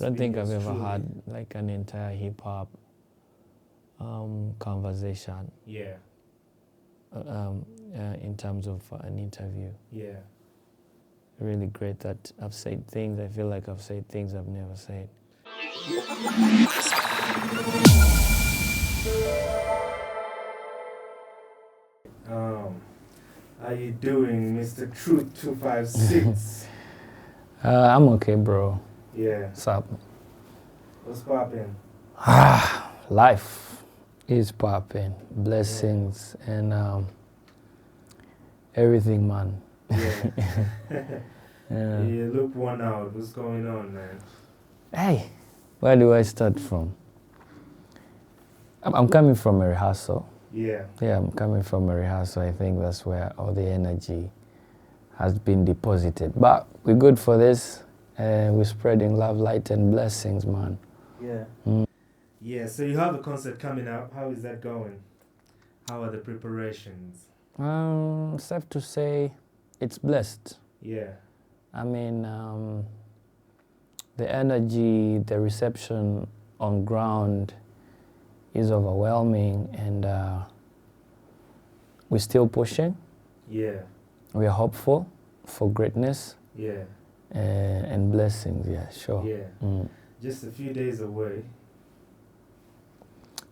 I don't think I've ever had like an entire hip hop conversation. Yeah. In terms of an interview. Yeah. Really great that I've said things. I feel like I've said things I've never said. How you doing, Mr. Truth 256? I'm okay, bro. Yeah. What's up? What's poppin'? Life is popping. Blessings and everything, man. Yeah. Yeah. You look worn out. What's going on, man? Hey, where do I start from? I'm coming from a rehearsal. Yeah. Yeah, I'm coming from a rehearsal. I think that's where all the energy has been deposited. But we're good for this. We're spreading love, light, and blessings, man. Yeah. Yeah, so you have a concert coming up. How is that going? How are the preparations? Safe to say, it's blessed. Yeah. I mean, the energy, the reception on ground is overwhelming, and we're still pushing. Yeah. We are hopeful for greatness. Yeah. And blessings, yeah, sure. Yeah. Just a few days away.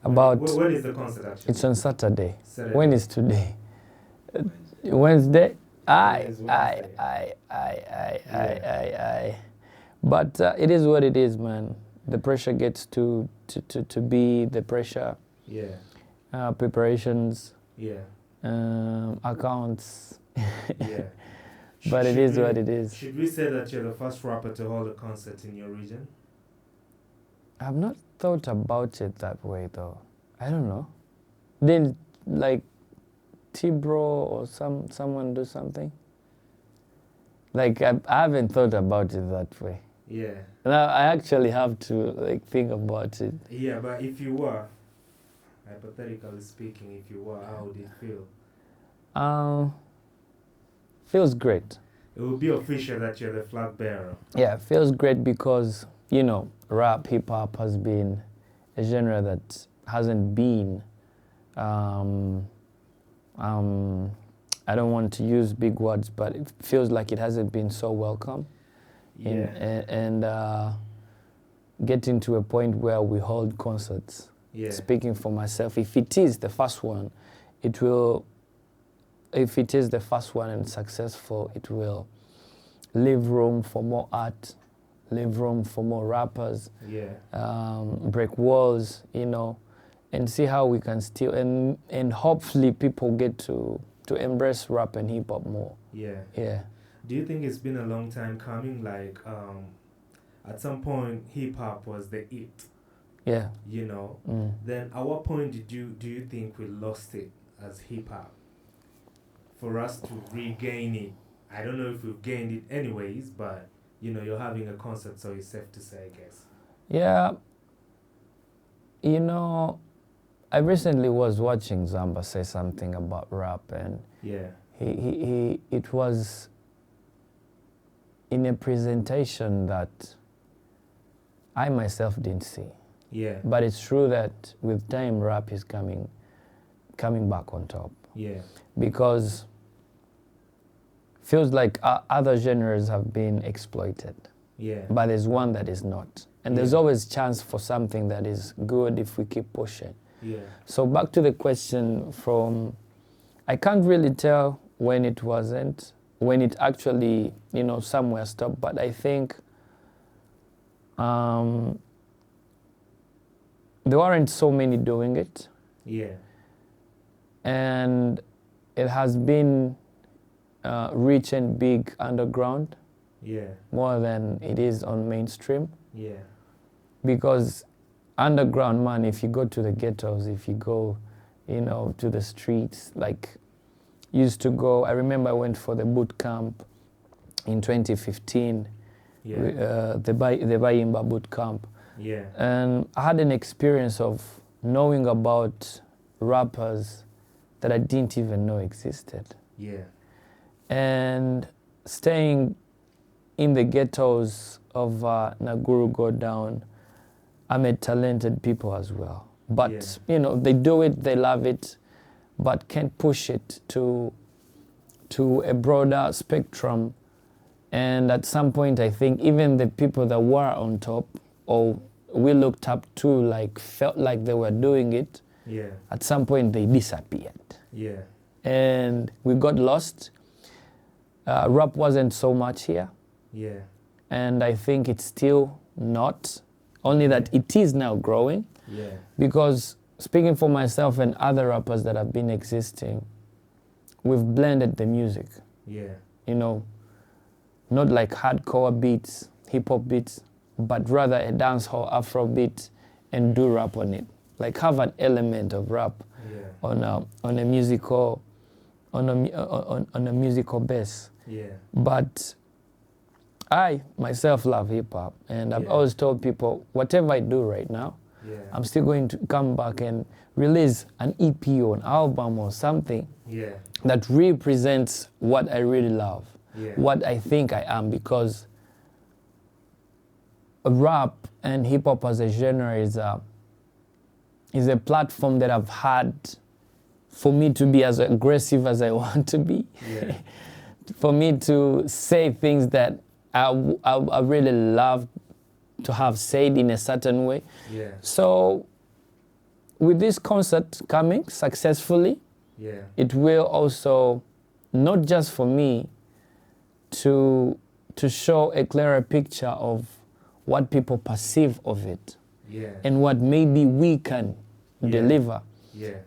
About when is the concert actually? It's on Saturday. Saturday. When is today? Wednesday. Aye. But it is what it is, man. The pressure gets to be the pressure. Yeah. Preparations. Yeah. Accounts. Yeah. But it is what it is. Should we say that you're the first rapper to hold a concert in your region? I've not thought about it that way, though. I don't know. Did like T-Bro or someone do something? Like I haven't thought about it that way. Yeah. Now I actually have to like think about it. Yeah, but if you were, hypothetically speaking, if you were, how would it feel? Feels great. It would be official that you're the flag bearer. Yeah, it feels great because, you know, rap, hip-hop has been a genre that hasn't been, I don't want to use big words, but it feels like it hasn't been so welcome. Yeah. And getting to a point where we hold concerts. Yeah. Speaking for myself, if it is the first one, it will... If it is the first one and successful, it will leave room for more art, leave room for more rappers, break walls, you know, and see how we can still, and hopefully people get to embrace rap and hip hop more. Yeah. Yeah. Do you think it's been a long time coming? Like, at some point, hip hop was the it. Yeah. You know. Then at what point do you think we lost it as hip hop? For us to regain it, I don't know if we've gained it anyways, but you know, you're having a concert, so it's safe to say, I guess. Yeah. You know, I recently was watching Zamba say something about rap, and it was in a presentation that I myself didn't see. Yeah. But it's true that with time, rap is coming back on top. Yeah. Because feels like other genres have been exploited. Yeah. But there's one that is not. And there's always chance for something that is good if we keep pushing. Yeah. So back to the question I can't really tell when it wasn't, when it actually, you know, somewhere stopped, but I think there weren't so many doing it. Yeah. And it has been rich and big underground. Yeah. More than it is on mainstream. Yeah. Because underground, man, if you go to the ghettos, if you go, you know, to the streets, like, used to go, I remember I went for the boot camp in 2015, the Bayimba boot camp. Yeah. And I had an experience of knowing about rappers that I didn't even know existed. Yeah. And staying in the ghettos of Naguru go down, I met talented people as well. But, you know, they do it, they love it, but can't push it to a broader spectrum. And at some point, I think even the people that were on top or we looked up to, like, felt like they were doing it, at some point they disappeared. And we got lost. Rap wasn't so much here. And I think it's still not, only that it is now growing. Because speaking for myself and other rappers that have been existing, we've blended the music. You know, not like hardcore beats, hip hop beats, but rather a dancehall Afro beat and do rap on it. Like have an element of rap on a musical base. But I myself love hip hop, and I've always told people whatever I do right now, I'm still going to come back and release an EP or an album or something that represents what I really love, what I think I am, because rap and hip hop as a genre is a platform that I've had for me to be as aggressive as I want to be, for me to say things that I really love to have said in a certain way. So with this concert coming successfully, it will also, not just for me, to show a clearer picture of what people perceive of it and what maybe we can deliver.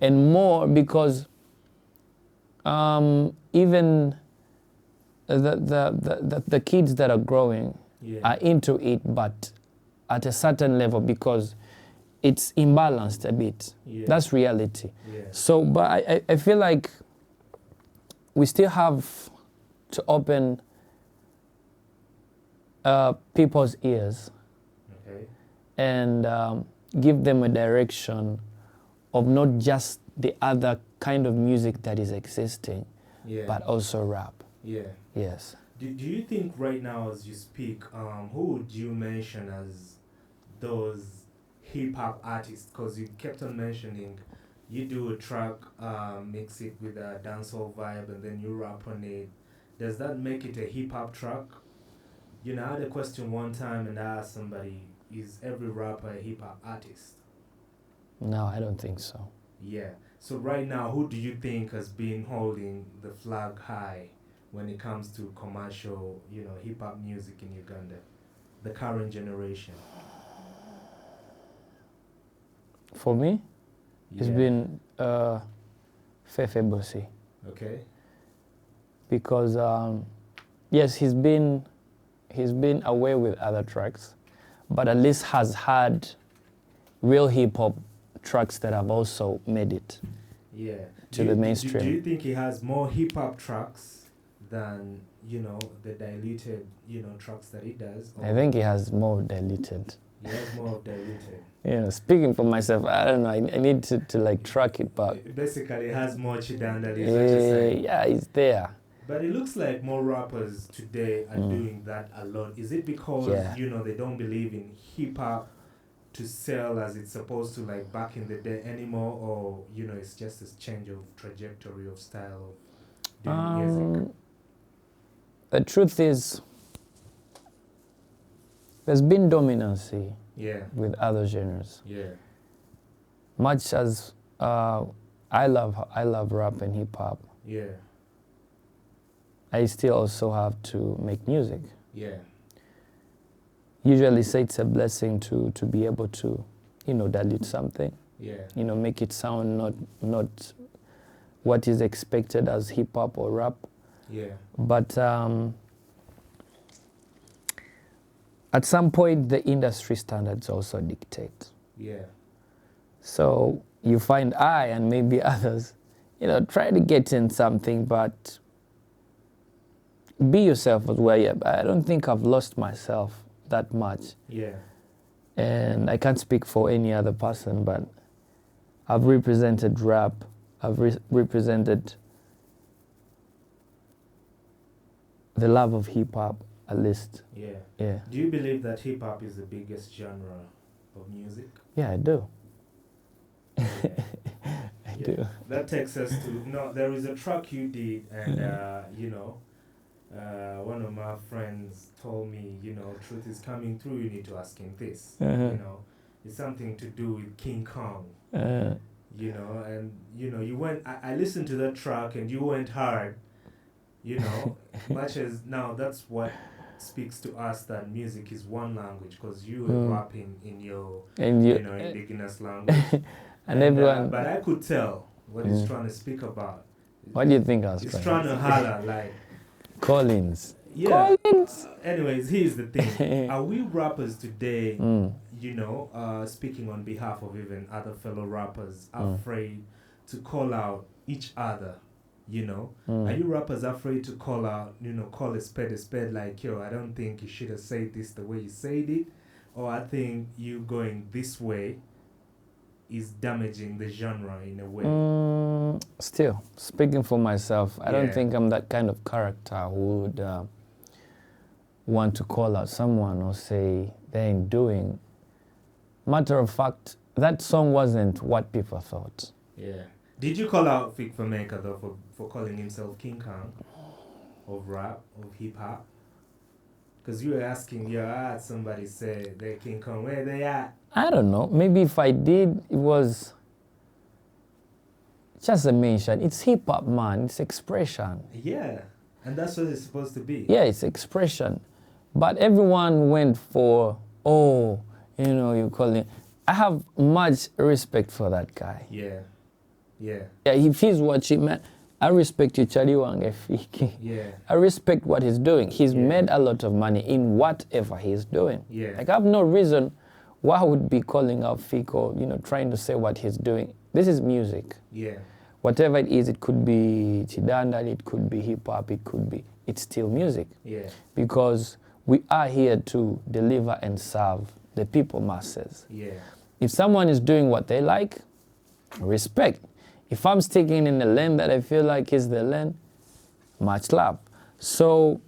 And more because even the kids that are growing are into it, but at a certain level, because it's imbalanced a bit. That's reality. So, but I feel like we still have to open people's ears and give them a direction of not just the other kind of music that is existing, but also rap. Yes. Do you think right now as you speak, who would you mention as those hip-hop artists? Because you kept on mentioning you do a track, mix it with a dancehall vibe, and then you rap on it. Does that make it a hip-hop track? You know, I had a question one time and I asked somebody, is every rapper a hip-hop artist? No, I don't think so. So right now, who do you think has been holding the flag high when it comes to commercial, you know, hip-hop music in Uganda? The current generation. For me, it's been Fefe Bossi. Because yes, he's been away with other tracks, but at least has had real hip-hop tracks that have also made it to the mainstream. Do you think he has more hip-hop tracks than, you know, the diluted, you know, tracks that he does? I think he has more diluted. He has more diluted. You know, speaking for myself, I don't know, I need to like track it back. Basically, he has more Chidandali, is what you're saying. Yeah, it's there. But it looks like more rappers today are doing that a lot. Is it because, you know, they don't believe in hip-hop to sell as it's supposed to, like back in the day anymore, or, you know, it's just a change of trajectory of style of doing music? The truth is, there's been dominancy with other genres. Much as I love rap and hip hop. I still also have to make music. Usually say it's a blessing to be able to, you know, dilute something. You know, make it sound not what is expected as hip hop or rap. But at some point the industry standards also dictate. So you find I and maybe others, you know, try to get in something, but be yourself as well. I don't think I've lost myself that much. And I can't speak for any other person, but I've represented rap, I've represented the love of hip hop, at least. Yeah. Yeah. Do you believe that hip hop is the biggest genre of music? Yeah, I do. Yeah. I Yeah. do. That takes us to no. There is a track you did, and you know, one of my friends told me, you know, truth is coming through. You need to ask him this. You know, it's something to do with King Kong. You know, and you know, you went. I listened to that track, and you went hard. You know, much as now that's what speaks to us that music is one language, because you were rapping in your, And you know, indigenous language. and everyone. But I could tell what he's trying to speak about. What do you think I was He's trying to holler like Collins. yeah. Collins. Anyways, here's the thing: are we rappers today, you know, speaking on behalf of even other fellow rappers, afraid to call out each other? You know, are you rappers afraid to call out, you know, call a spade, like, yo, I don't think you should have said this the way you said it, or I think you going this way is damaging the genre in a way? Still, speaking for myself, I don't think I'm that kind of character who would want to call out someone or say they ain't doing. Matter of fact, that song wasn't what people thought. Yeah. Did you call out Fik Fameka though for calling himself King Kong of rap, of hip hop? Because you were asking, yeah, somebody said they're King Kong, where they at? I don't know. Maybe if I did, it was just a mention. It's hip hop, man. It's expression. Yeah. And that's what it's supposed to be. Yeah, it's expression. But everyone went for, oh, you know, you call him. I have much respect for that guy. Yeah. Yeah. Yeah, if he's watching, man, I respect you, Charlie Wangefiki. Yeah. I respect what he's doing. He's made a lot of money in whatever he's doing. Yeah. Like, I have no reason why I would be calling out Fik or, you know, trying to say what he's doing. This is music. Yeah. Whatever it is, it could be chidandal, it could be hip-hop, it's still music. Yeah. Because we are here to deliver and serve the people masses. Yeah. If someone is doing what they like, respect. If I'm sticking in the lane that I feel like is the lane, much love. So,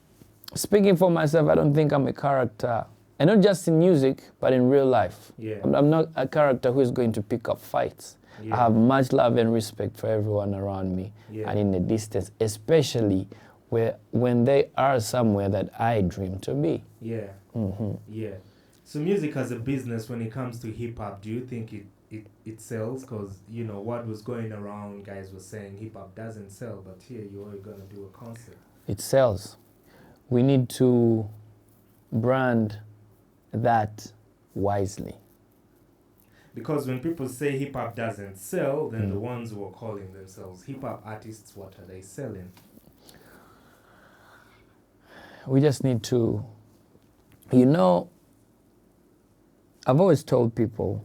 speaking for myself, I don't think I'm a character, and not just in music, but in real life. Yeah. I'm not a character who is going to pick up fights. Yeah. I have much love and respect for everyone around me, Yeah. and in the distance, especially when they are somewhere that I dream to be. Yeah. Yeah. So music as a business, when it comes to hip hop, do you think it sells? Because, you know, what was going around, guys were saying hip hop doesn't sell, but here you are going to do a concert. It sells. We need to brand that wisely. Because when people say hip hop doesn't sell, then the ones who are calling themselves hip hop artists, what are they selling? We just need to, you know, I've always told people,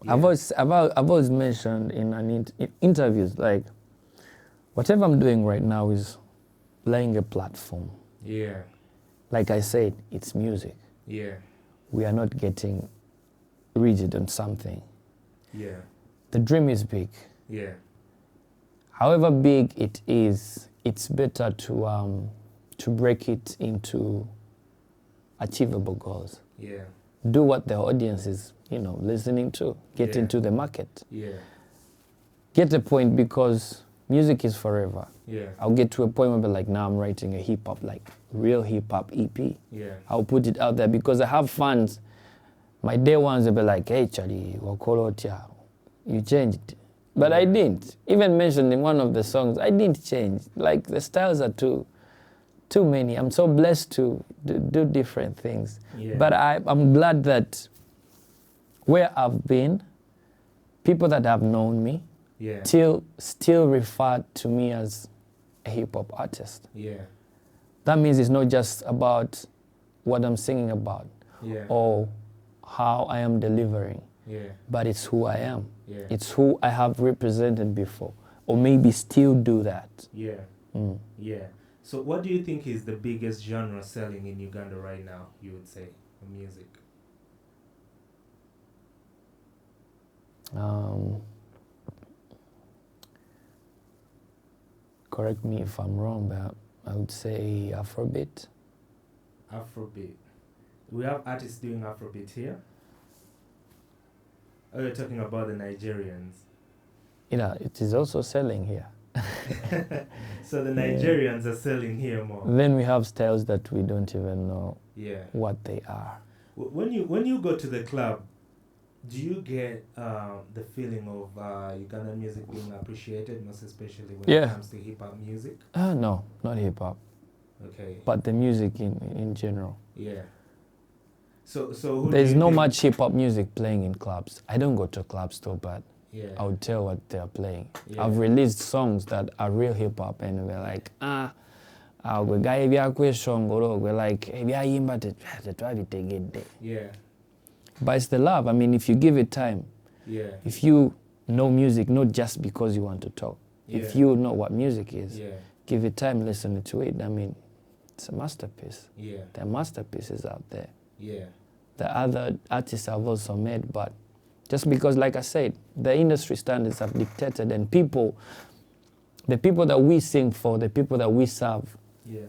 I've always mentioned in interviews, like, whatever I'm doing right now is laying a platform. Yeah. Like I said, it's music. Yeah. We are not getting rigid on something. Yeah. The dream is big. Yeah. However big it is, it's better to break it into achievable goals. Yeah. Do what the audience is, you know, listening to. Get into the market. Yeah. Get a point, because music is forever. Yeah. I'll get to a point where I'll be like, now I'm writing a hip hop, like real hip hop EP. Yeah. I'll put it out there because I have fans. My day ones will be like, hey Charlie, Wakolotia, you changed. But I didn't. Even mentioned in one of the songs, I didn't change. Like, the styles are too many. I'm so blessed to do different things. Yeah. But I'm glad that where I've been, people that have known me, still refer to me as a hip-hop artist. Yeah. That means it's not just about what I'm singing about or how I am delivering, but it's who I am. Yeah. It's who I have represented before, or maybe still do that. Yeah. Yeah. So what do you think is the biggest genre selling in Uganda right now, you would say, for music? Correct me if I'm wrong, but I would say Afrobeat. Afrobeat. We have artists doing Afrobeat here. Oh, you're talking about the Nigerians. It is also selling here. So the Nigerians are selling here more. Then we have styles that we don't even know Yeah. what they are. When you go to the club, do you get the feeling of Ugandan music being appreciated, most especially when it comes to hip hop music? No, not hip hop. Okay. But the music in general. Yeah. So who there's do you no think- much hip hop music playing in clubs. I don't go to clubs though, but Yeah. I would tell what they're playing. Yeah. I've released songs that are real hip hop, and we're like, we guy we're like, Yeah. but it's the love. I mean, if you give it time, Yeah. if you know music, not just because you want to talk. If Yeah. you know what music is, Yeah. give it time, listen to it. I mean, it's a masterpiece. Yeah. There are masterpieces out there. Yeah. The other artists have also made, but just because, like I said, the industry standards have dictated, and the people that we sing for, the people that we serve, Yeah.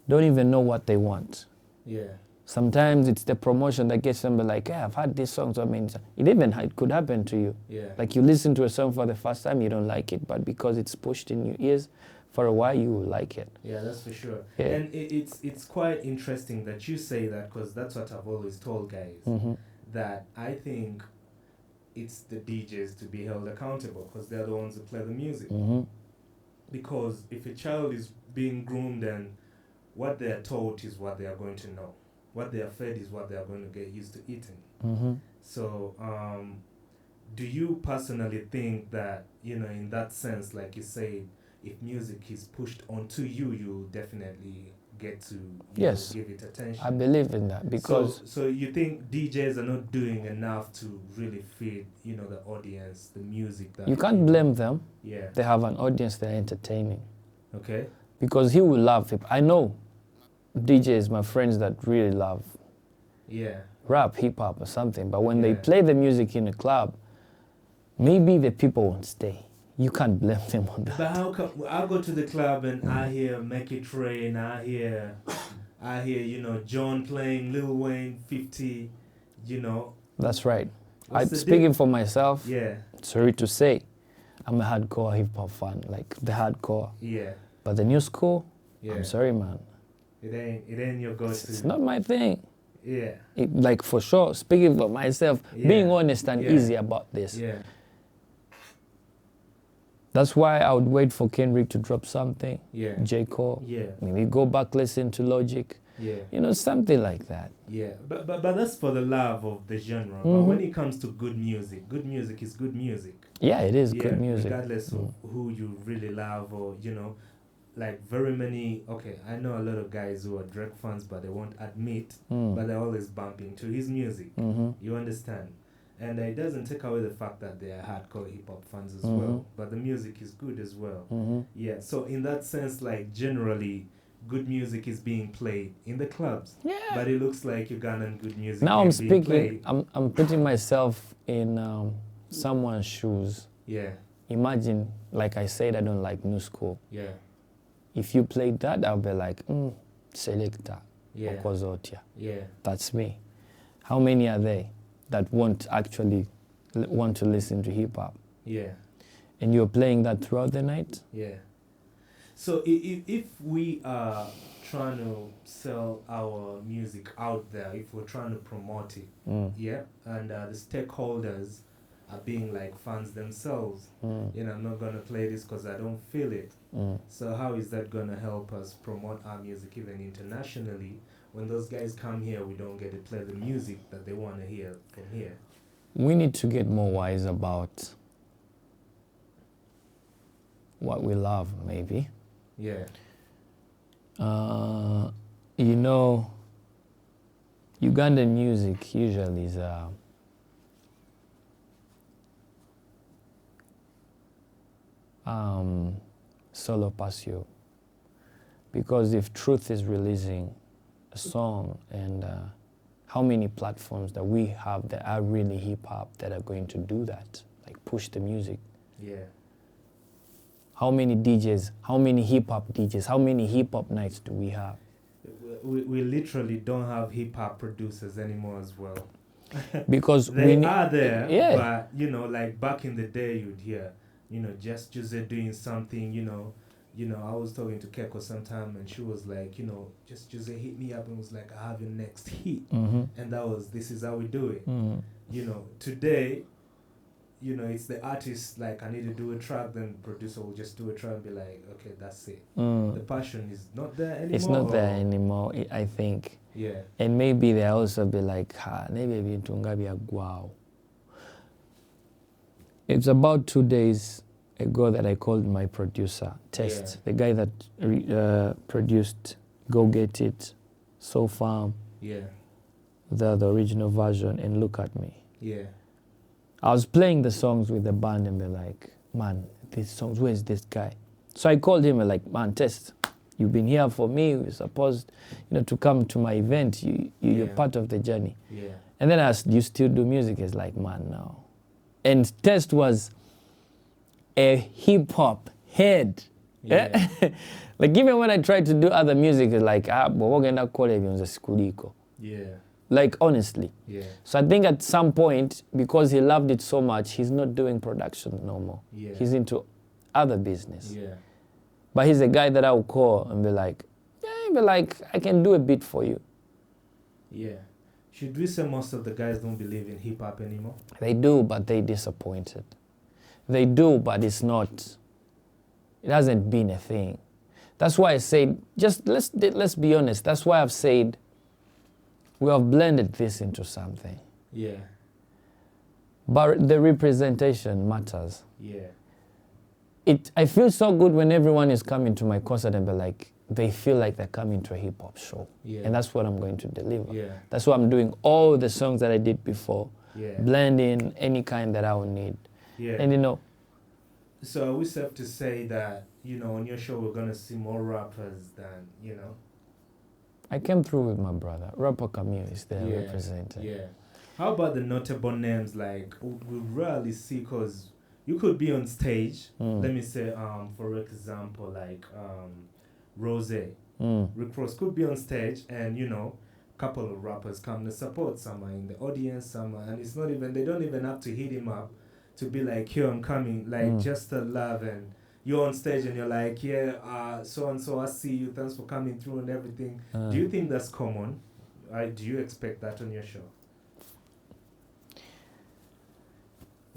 don't even know what they want. Yeah. Sometimes it's the promotion that gets them like, yeah, I've had this song, so I mean, it could happen to you. Yeah. Like you listen to a song for the first time, you don't like it, but because it's pushed in your ears for a while, you will like it. Yeah, that's for sure. Yeah. And it's quite interesting that you say that, because that's what I've always told guys, Mm-hmm. that I think it's the DJs to be held accountable, because they're the ones who play the music. Mm-hmm. Because if a child is being groomed, and what they are taught is what they are going to know, what they are fed is what they are going to get used to eating. Mm-hmm. So do you personally think that, in that sense, like you say, if music is pushed onto you, you definitely get to Yes. give it attention? I believe in that because So you think DJs are not doing enough to really feed, the audience, the music that you can't blame them. Yeah. They have an audience they're entertaining. Okay. Because he will love it. I know DJs, my friends that really love Yeah. rap, hip hop or something, but when they Yeah. play the music in a club, maybe the people won't stay. You can't blame them on that. But how come I go to the club and I hear Make It Rain, I hear John playing Lil Wayne, 50, That's right. What's the Speaking for myself, Yeah. sorry to say, I'm a hardcore hip hop fan, like the hardcore. Yeah. But the new school, Yeah. I'm sorry, man. It ain't your go-to. It's not my thing. Yeah. Like for sure, speaking for myself, being Yeah. honest and Yeah. easy about this. Yeah. That's why I would wait for Kendrick to drop something, Yeah. J. Cole, Yeah. maybe go back, listen to Logic, Yeah. something like that. Yeah. But that's for the love of the genre. But Mhm. when it comes to good music is good music. Yeah, it is Yeah, good music. regardless of who you really love, or like very many. Okay, I know a lot of guys who are Drake fans, but they won't admit, but they're always bumping to his music. Mm-hmm. You understand? And it doesn't take away the fact that they are hardcore hip hop fans as Mhm. well. But the music is good as well. Mm-hmm. Yeah. So in that sense, like generally, good music is being played in the clubs. Yeah. But it looks like Ugandan good music. Now I'm is being speaking, played. I'm putting myself in someone's shoes. Yeah. Imagine, like I said, I don't like new school. Yeah. If you played that, I'll be like, selector, Yeah. Okozotia. Yeah. That's me. How many are they that won't actually want to listen to hip hop? Yeah. And you're playing that throughout the night? Yeah. So if we are trying to sell our music out there, if we're trying to promote it, yeah, and the stakeholders are being like fans themselves, I'm not going to play this because I don't feel it. So how is that going to help us promote our music even internationally? When those guys come here, we don't get to play the music that they want to hear from here. We need to get more wise about what we love, maybe. Yeah. Ugandan music usually is solo passio. Because if Truth is releasing a song, and how many platforms that we have that are really hip-hop that are going to do that, like push the music? Yeah. How many DJs, how many hip-hop DJs, how many hip-hop nights do we have? we literally don't have hip hop producers anymore as well. Because They are there, yeah. but you know, like back in the day, you'd hear, you know, just Jose doing something, you know. I was talking to Keko sometime, and she was like, you know, just Jose hit me up and was like, I have your next hit, Mm-hmm. and that was this is how we do it. Mm-hmm. You know, today, you know, it's the artist like I need to do a track, then producer will just do a track and be like, okay, that's it. The passion is not there anymore. It's not there anymore, I think. Yeah. And maybe they also be like, maybe wow. It's about 2 days ago that I called my producer, Test, the guy that produced Go Get It, So Farm, the original version, and Look at Me. Yeah. I was playing the songs with the band and they're like, man, these songs, where's this guy? So I called him and like, man, Test, you've been here for me. You're supposed, to come to my event. You're part of the journey. Yeah. And then I asked, do you still do music? He's like, man, no. And Test was a hip hop head. Yeah. Like even when I tried to do other music, it's like, but we're going to call it on the school. Yeah. Like honestly. Yeah. So I think at some point, because he loved it so much, he's not doing production no more. Yeah. He's into other business. Yeah. But he's a guy that I will call and be like, I can do a bit for you. Yeah. Should we say most of the guys don't believe in hip hop anymore? They do, but they disappointed. They do, but it's not. It hasn't been a thing. That's why I said, just let's be honest. That's why I've said we have blended this into something. Yeah. But the representation matters. Yeah. I feel so good when everyone is coming to my concert and be like, they feel like they're coming to a hip hop show. Yeah. And that's what I'm going to deliver. Yeah. That's why I'm doing all the songs that I did before. Yeah. Blend in any kind that I will need. Yeah. And So are we safe to say that, on your show we're gonna see more rappers than, I came through with my brother. Rapper Camille is there represented. Yeah. How about the notable names like we rarely see, because you could be on stage, let me say, for example, like Rose, Rick Ross could be on stage and, a couple of rappers come to support someone in the audience, and it's not even, they don't even have to hit him up to be like, here, I'm coming, like just the love, and you're on stage and you're like, so-and-so, I see you, thanks for coming through and everything. Do you think that's common? Do you expect that on your show?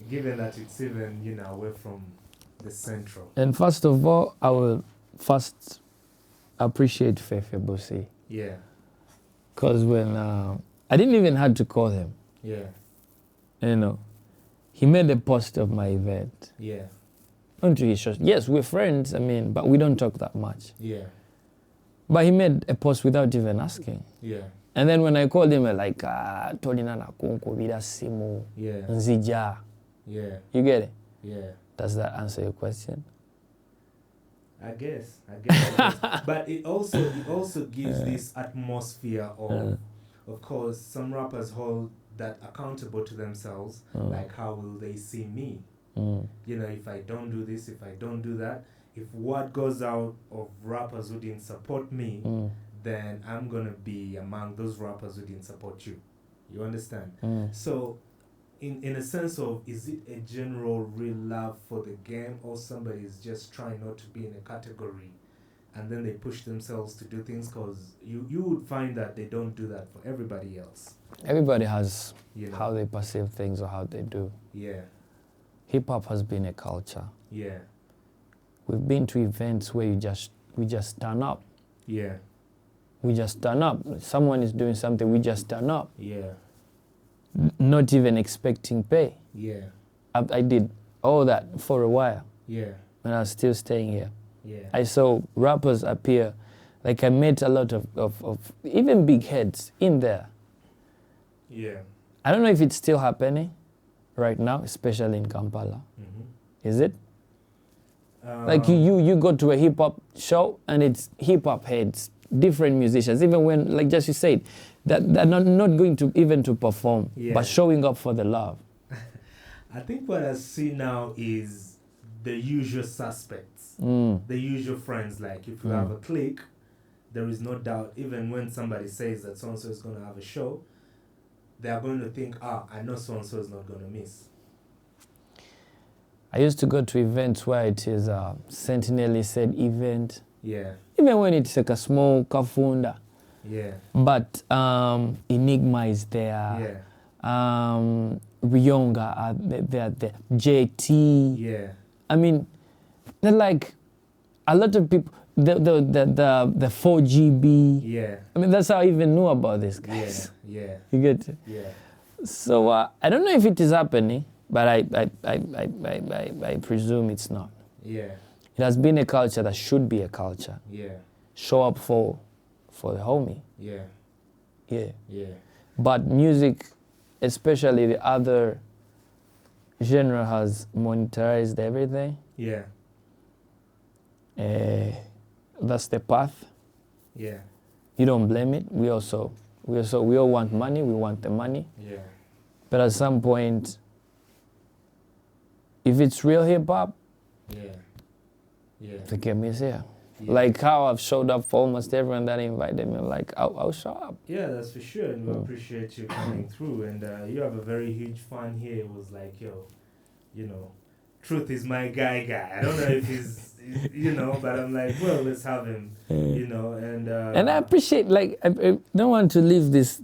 Given that it's even, away from the central. And first of all, I will first appreciate Fefe Bosi. Yeah. Because when I didn't even have to call him. Yeah. He made a post of my event. Yeah. Onto his show. Yes, we're friends, but we don't talk that much. Yeah. But he made a post without even asking. Yeah. And then when I called him, like, Tolina na kunko vida simu. Yeah. Nzija. Yeah. You get it? Yeah. Does that answer your question? I guess. But it also gives this atmosphere of course, some rappers hold that accountable to themselves, like how will they see me? If I don't do this, if I don't do that, if word goes out of rappers who didn't support me, then I'm gonna be among those rappers who didn't support you. You understand? So in a sense of, is it a general real love for the game, or somebody is just trying not to be in a category and then they push themselves to do things? Because you would find that they don't do that for everybody else. Everybody has how they perceive things or how they do. Yeah. Hip-hop has been a culture. Yeah. We've been to events where we just turn up. Yeah. We just turn up. Someone is doing something, we just turn up. Yeah. Not even expecting pay. Yeah. I did all that for a while. Yeah. And I was still staying here. Yeah. I saw rappers appear. Like I met a lot of even big heads in there. Yeah. I don't know if it's still happening right now, especially in Kampala. Is it? Like you go to a hip-hop show and it's hip-hop heads, different musicians, even when, like just you said, that they're not going to even to perform, but showing up for the love. I think what I see now is the usual suspects, the usual friends. Like if you have a clique, there is no doubt, even when somebody says that so-and-so is going to have a show, they are going to think, I know so-and-so is not going to miss. I used to go to events where it is a Sentinel said event. Yeah. Even when it's like a small kafunda. Yeah. But Enigma is there. Yeah. Rionga are there. JT. Yeah. I mean, they're like a lot of people. The 4GB. Yeah. I mean, that's how I even knew about this guys. Yeah. You get it? Yeah. So I don't know if it is happening, but I presume it's not. Yeah. It has been a culture that should be a culture. Yeah. Show up for the homie. Yeah. Yeah. Yeah. But music, especially the other genre, has monetized everything. Yeah. That's the path. Yeah. You don't blame it. We all want money. We want the money. Yeah. But at some point, if it's real hip hop, Yeah. Yeah. the game is here. Yeah. Like how I've showed up for almost everyone that invited me. Like I'll show up. Yeah, that's for sure, and we appreciate you coming through. And you have a very huge fan here. It was like, yo, Truth is my guy. I don't know if he's, but I'm like, well, let's have him, And I appreciate, like, I don't want to leave this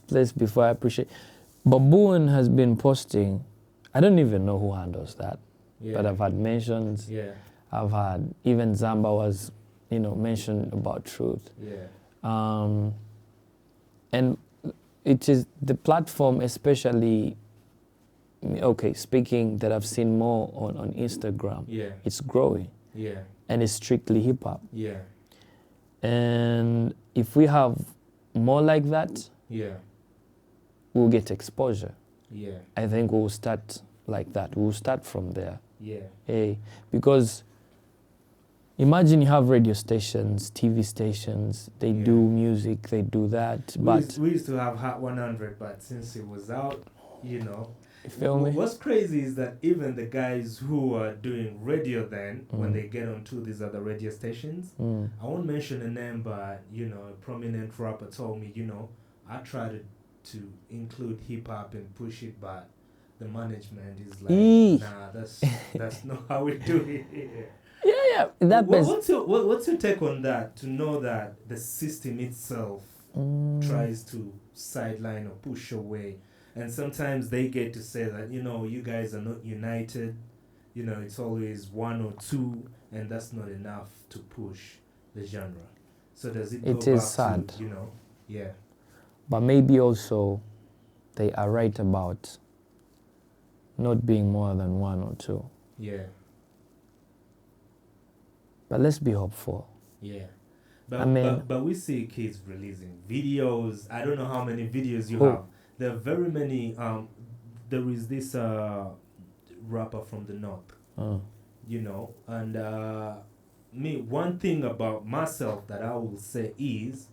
place before I appreciate. Baboon has been posting. I don't even know who handles that, but I've had mentions. Yeah. I've had, even Zamba was, mentioned about Truth. Yeah. And it is the platform, especially, speaking that I've seen more on Instagram. Yeah. It's growing. Yeah. And it's strictly hip hop. Yeah. And if we have more like that, we'll get exposure. Yeah. I think we'll start like that. We'll start from there. Yeah. Because imagine you have radio stations, TV stations, they do music, they do that. We used to have Hot 100, but since it was out, You feel me? What's crazy is that even the guys who are doing radio then, when they get onto these other radio stations, I won't mention a name, but, a prominent rapper told me, I try to include hip-hop and push it, but the management is like, nah, that's not how we do it here. Yeah. What's your take on that, to know that the system itself tries to sideline or push away? And sometimes they get to say that, you guys are not united. It's always one or two, and that's not enough to push the genre. So does it go It is back sad. to, yeah. But maybe also they are right about not being more than one or two. Yeah. But let's be hopeful. Yeah. But we see kids releasing videos. I don't know how many videos you have. There are very many. There is this rapper from the north, and one thing about myself that I will say is,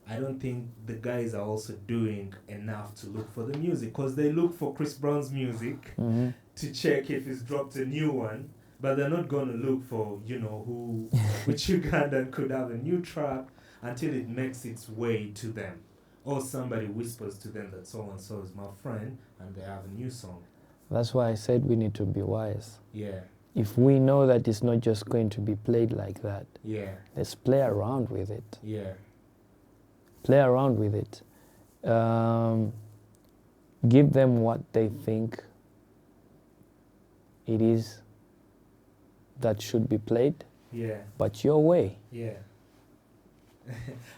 I don't think the guys are also doing enough to look for the music, because they look for Chris Brown's music to check if he's dropped a new one, but they're not going to look for, which Ugandan could have a new track until it makes its way to them. Or somebody whispers to them that so-and-so is my friend, and they have a new song. That's why I said we need to be wise. Yeah. If we know that it's not just going to be played like that, let's play around with it. Yeah. Play around with it. Give them what they think it is that should be played. Yeah. But your way. Yeah.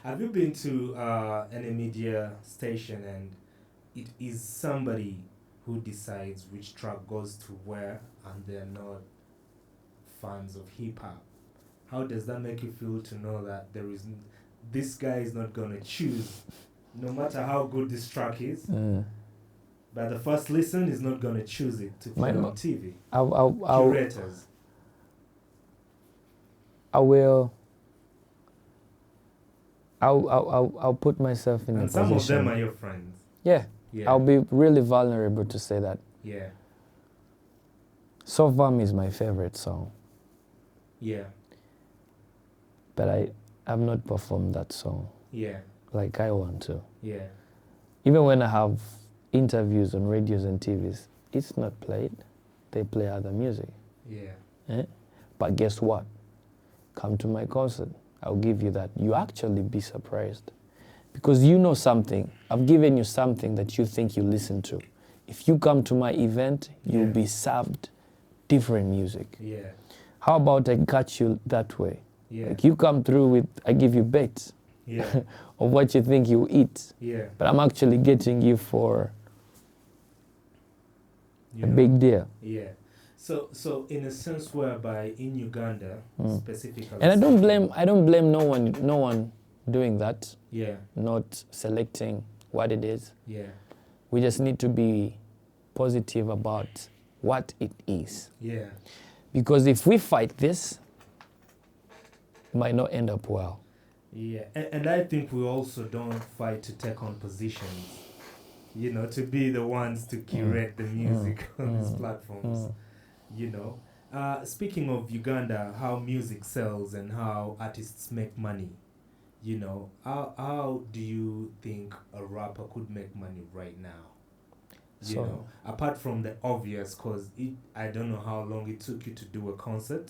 Have you been to any media station and it is somebody who decides which track goes to where, and they're not fans of hip hop? How does that make you feel to know that this guy is not gonna choose, no matter how good this track is, but the first listen is not gonna choose it to play on TV? Curators. I'll put myself in a position. And some of them are your friends. Yeah. I'll be really vulnerable to say that. Yeah. Sovam is my favorite song. Yeah. But I've not performed that song Yeah. like I want to. Yeah. Even when I have interviews on radios and TVs, it's not played. They play other music. Yeah. Eh? But guess what? Come to my concert. I'll give you that. You actually be surprised. Because you know something. I've given you something that you think you listen to. If you come to my event, you'll be served different music. Yeah. How about I catch you that way? Yeah. Like you come through with, I give you bets Yeah. of what you think you eat. Yeah. But I'm actually getting you for You a know? big deal. Yeah. So in a sense whereby in Uganda specifically. And I don't blame no one doing that, Yeah. not selecting what it is. Yeah. We just need to be positive about what it is. Yeah. Because if we fight this, it might not end up well. Yeah. And I think we also don't fight to take on positions, you know, to be the ones to curate the music on these platforms, you know. Speaking of Uganda, how music sells and how artists make money, you know, how do you think a rapper could make money right now? You know, apart from the obvious, because I don't know how long it took you to do a concert.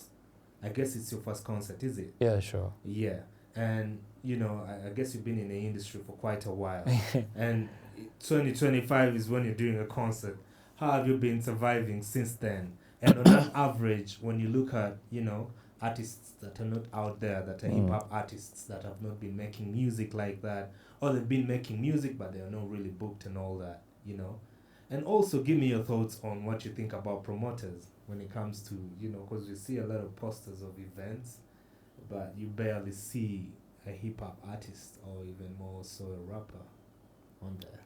I guess it's your first concert, is it? Yeah, sure. Yeah. And, you know, I guess you've been in the industry for quite a while. And 2025 is when you're doing a concert. How have you been surviving since then? And on an average, when you look at, you know, artists that are not out there, that are hip-hop artists that have not been making music like that, or they've been making music but they are not really booked and all that, you know. And also give me your thoughts on what you think about promoters when it comes to, you know, because you see a lot of posters of events, but you barely see a hip-hop artist or even more so a rapper on there.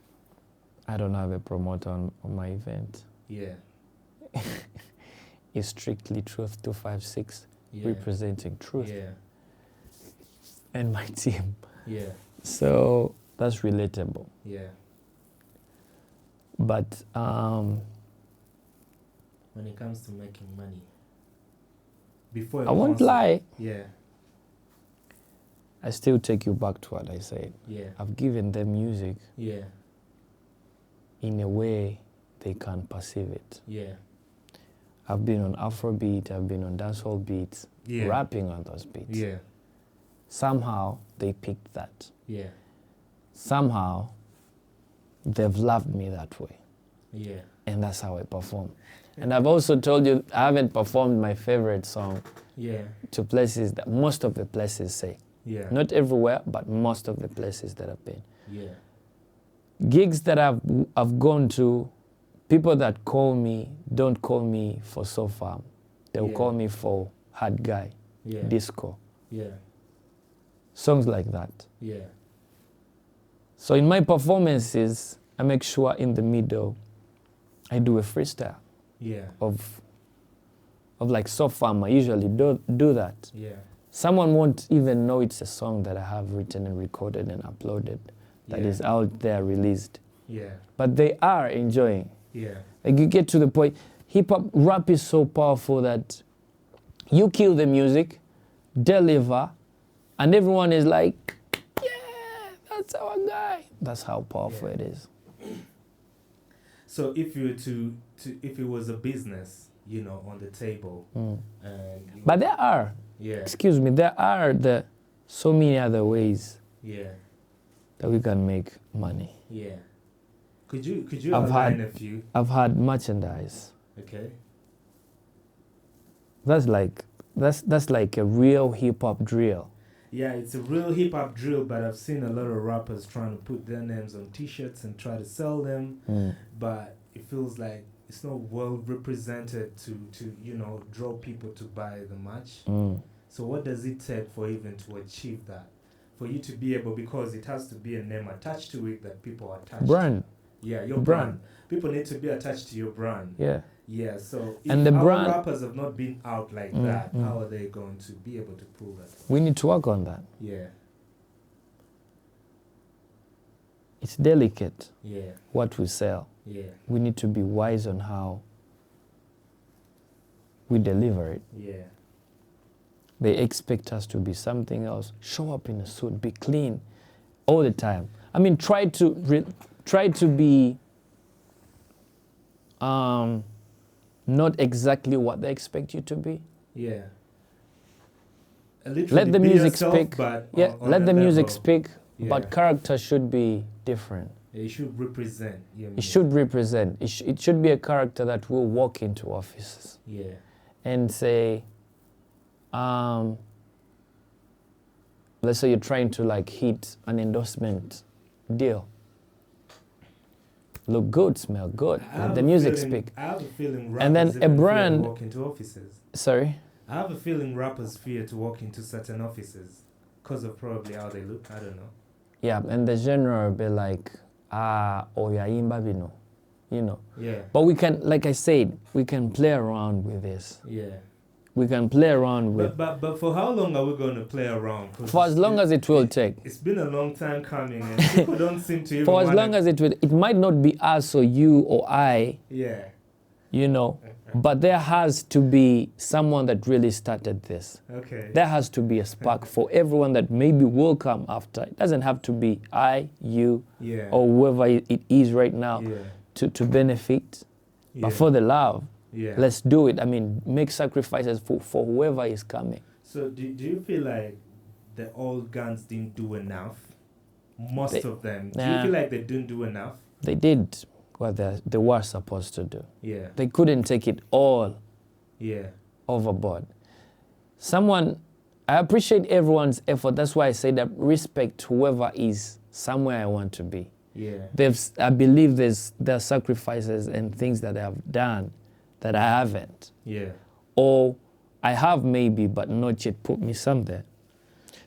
I don't have a promoter on my event. Yeah. It's strictly Truth 256 representing Truth Yeah. and my team. Yeah. So that's relatable. Yeah. But When it comes to making money, before I won't lie. Yeah. I still take you back to what I said. Yeah. I've given them music Yeah. in a way they can perceive it. Yeah. I've been on Afrobeat, I've been on dancehall beats, Yeah. rapping on those beats. Yeah. Somehow they picked that. Yeah. Somehow they've loved me that way. Yeah. And that's how I perform. And I've also told you I haven't performed my favorite song Yeah. to places that most of the places say. Yeah. Not everywhere, but most of the places that I've been. Yeah. Gigs that I've gone to, people that call me don't call me for so far. They'll call me for hard guy, disco, Yeah. songs like that. Yeah. So in my performances, I make sure in the middle, I do a freestyle Yeah. of like so far. I usually do that. Yeah. Someone won't even know it's a song that I have written and recorded and uploaded that is out there released. Yeah. But they are enjoying. Yeah. Like you get to the point, hip-hop, rap is so powerful that you kill the music, deliver, and everyone is like, yeah, that's our guy. That's how powerful it is. So if you were to if it was a business, you know, on the table, and But there are, excuse me, there are so many other ways that we can make money. Yeah. Could you outline a few? I've had merchandise. Okay. That's like a real hip hop drill. Yeah, it's a real hip hop drill, but I've seen a lot of rappers trying to put their names on T-shirts and try to sell them, but it feels like it's not well represented to you know, draw people to buy the merch. So what does it take for even to achieve that? For you to be able, because it has to be a name attached to it that people are attached Brand. to. Yeah, your brand. People need to be attached to your brand. Yeah. Yeah, so if and the our brand, rappers have not been out like that, how are they going to be able to pull that off? We need to work on that. Yeah. It's delicate. Yeah. What we sell. Yeah. We need to be wise on how we deliver it. Yeah. They expect us to be something else. Show up in a suit, be clean all the time. I mean, try to be not exactly what they expect you to be. Yeah. Let the be music yourself, speak. but Yeah, on let a the music level. speak, Yeah. but character should be different. It should represent. It should represent. It should be a character that will walk into offices Yeah. and say, let's say you're trying to like hit an endorsement deal. Look good, smell good. Let the music speak. I have a feeling rappers And then a even fear brand- to walk into offices. Sorry? I have a feeling rappers fear to walk into certain offices because of probably how they look. I don't know. Yeah, and the genre will be like, oyaimba bino, you know. Yeah. But we can, like I said, we can play around with this. Yeah. We can play around with, But for how long are we going to play around? 'Cause for as long as it will take. It's been a long time coming, and people don't seem to even For as wanna- long as it might not be us or you or I, Yeah. you know, but there has to be someone that really started this. Okay. There has to be a spark for everyone that maybe will come after. It doesn't have to be I, you, Yeah. or whoever it is right now Yeah. to benefit. Yeah. But for the love, Yeah. let's do it. I mean, make sacrifices for whoever is coming. So do you feel like the old guns didn't do enough? Most of them. Do you Nah. feel like they didn't do enough? They did what they were supposed to do. Yeah. They couldn't take it all Yeah. overboard. I appreciate everyone's effort. That's why I say that respect whoever is somewhere I want to be. Yeah. I believe there are sacrifices and things that they have done that I haven't. Yeah. Or I have maybe, but not yet put me somewhere.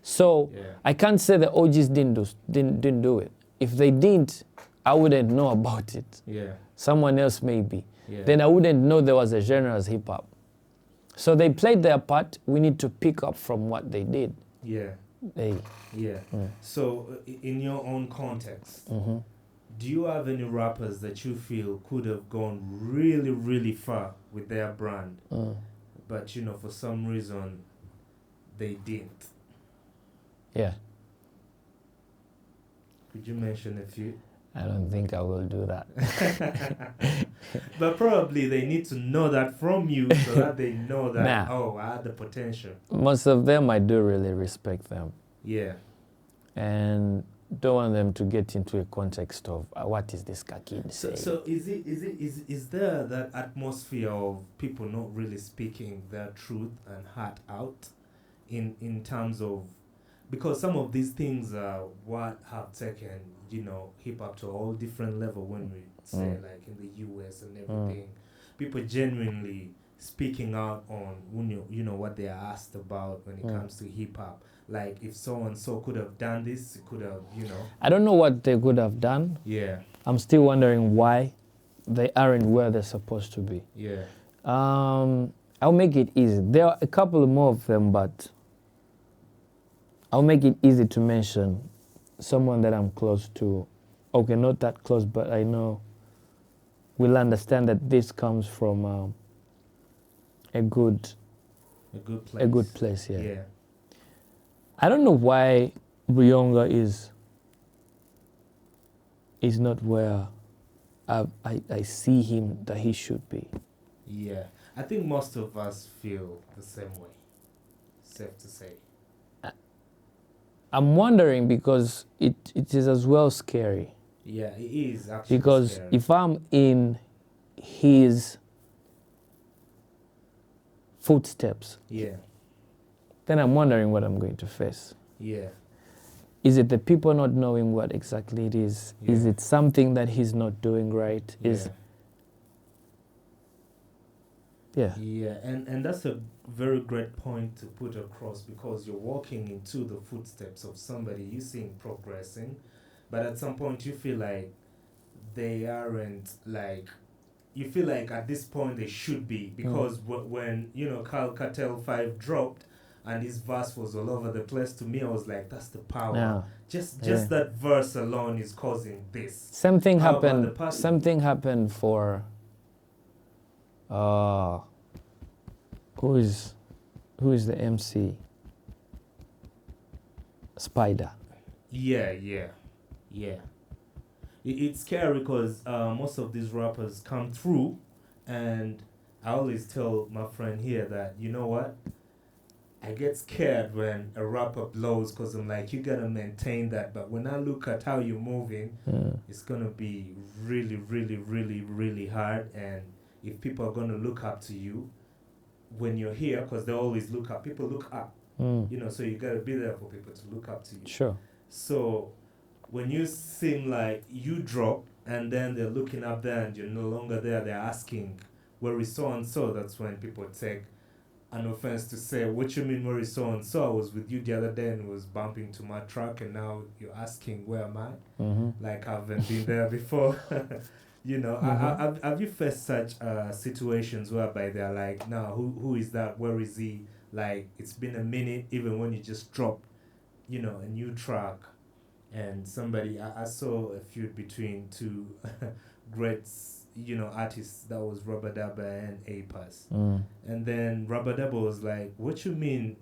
So Yeah. I can't say the OGs didn't do it. If they didn't, I wouldn't know about it. Yeah. Someone else maybe. Yeah. Then I wouldn't know there was a genre as hip hop. So they played their part. We need to pick up from what they did. Yeah. They, Yeah. Mm. So in your own context, hmm do you have any rappers that you feel could have gone really, really far with their brand, but for some reason they didn't? Yeah, Could you mention a few? I don't think I will do that. But probably they need to know that from you so that they know that, Nah. oh, I had the potential. Most of them, I do really respect them. Yeah. And don't want them to get into a context of what is this kid saying. So is there that atmosphere of people not really speaking their truth and heart out in terms of, because some of these things are what have taken hip hop to a whole different level when we say like in the US and everything, people genuinely speaking out on what they are asked about when it comes to hip hop. Like if so and so could have done this, it could have I don't know what they could have done. Yeah. I'm still wondering why they aren't where they're supposed to be. Yeah. I'll make it easy. There are a couple more of them, but I'll make it easy to mention someone that I'm close to. Okay, not that close, but I know will understand that this comes from a good place. A good place, yeah. Yeah. I don't know why Buyonga is not where I see him that he should be. Yeah. I think most of us feel the same way. Safe to say. I'm wondering because it is as well scary. Yeah, it is actually Because scary. if I'm in his footsteps, Yeah. then I'm wondering what I'm going to face. Yeah. Is it the people not knowing what exactly it is? Yeah. Is it something that he's not doing right? Yeah, and that's a very great point to put across, because you're walking into the footsteps of somebody you seeing progressing, but at some point you feel like they aren't, like, you feel like at this point they should be, because when Carl Cartel 5 dropped and his verse was all over the place, to me I was like, that's the power. Yeah. Just that verse alone is causing this. Something How about happened. the party? Something happened for who is who is the MC? Spider. Yeah. It's scary because most of these rappers come through, and I always tell my friend here that, you know what? I get scared when a rapper blows because I'm like, you gotta maintain that. But when I look at how you're moving, it's gonna be really, really, really, really hard. And if people are gonna look up to you when you're here, because they always look up, people look up, you know, so you gotta be there for people to look up to you. Sure. So when you seem like you drop and then they're looking up there and you're no longer there, they're asking, where is so and so? That's when people take an offense to say, what you mean where is so and so? I was with you the other day and was bumping to my truck, and now you're asking where am I? Like I haven't been there before. You know, have you faced such situations whereby they're like, no, who is that? Where is he? Like it's been a minute, even when you just drop, you know, a new track, and somebody I saw a feud between two great, you know, artists. That was Rubber Dabba and A-Pass. And then Rubber Dabba was like, what you mean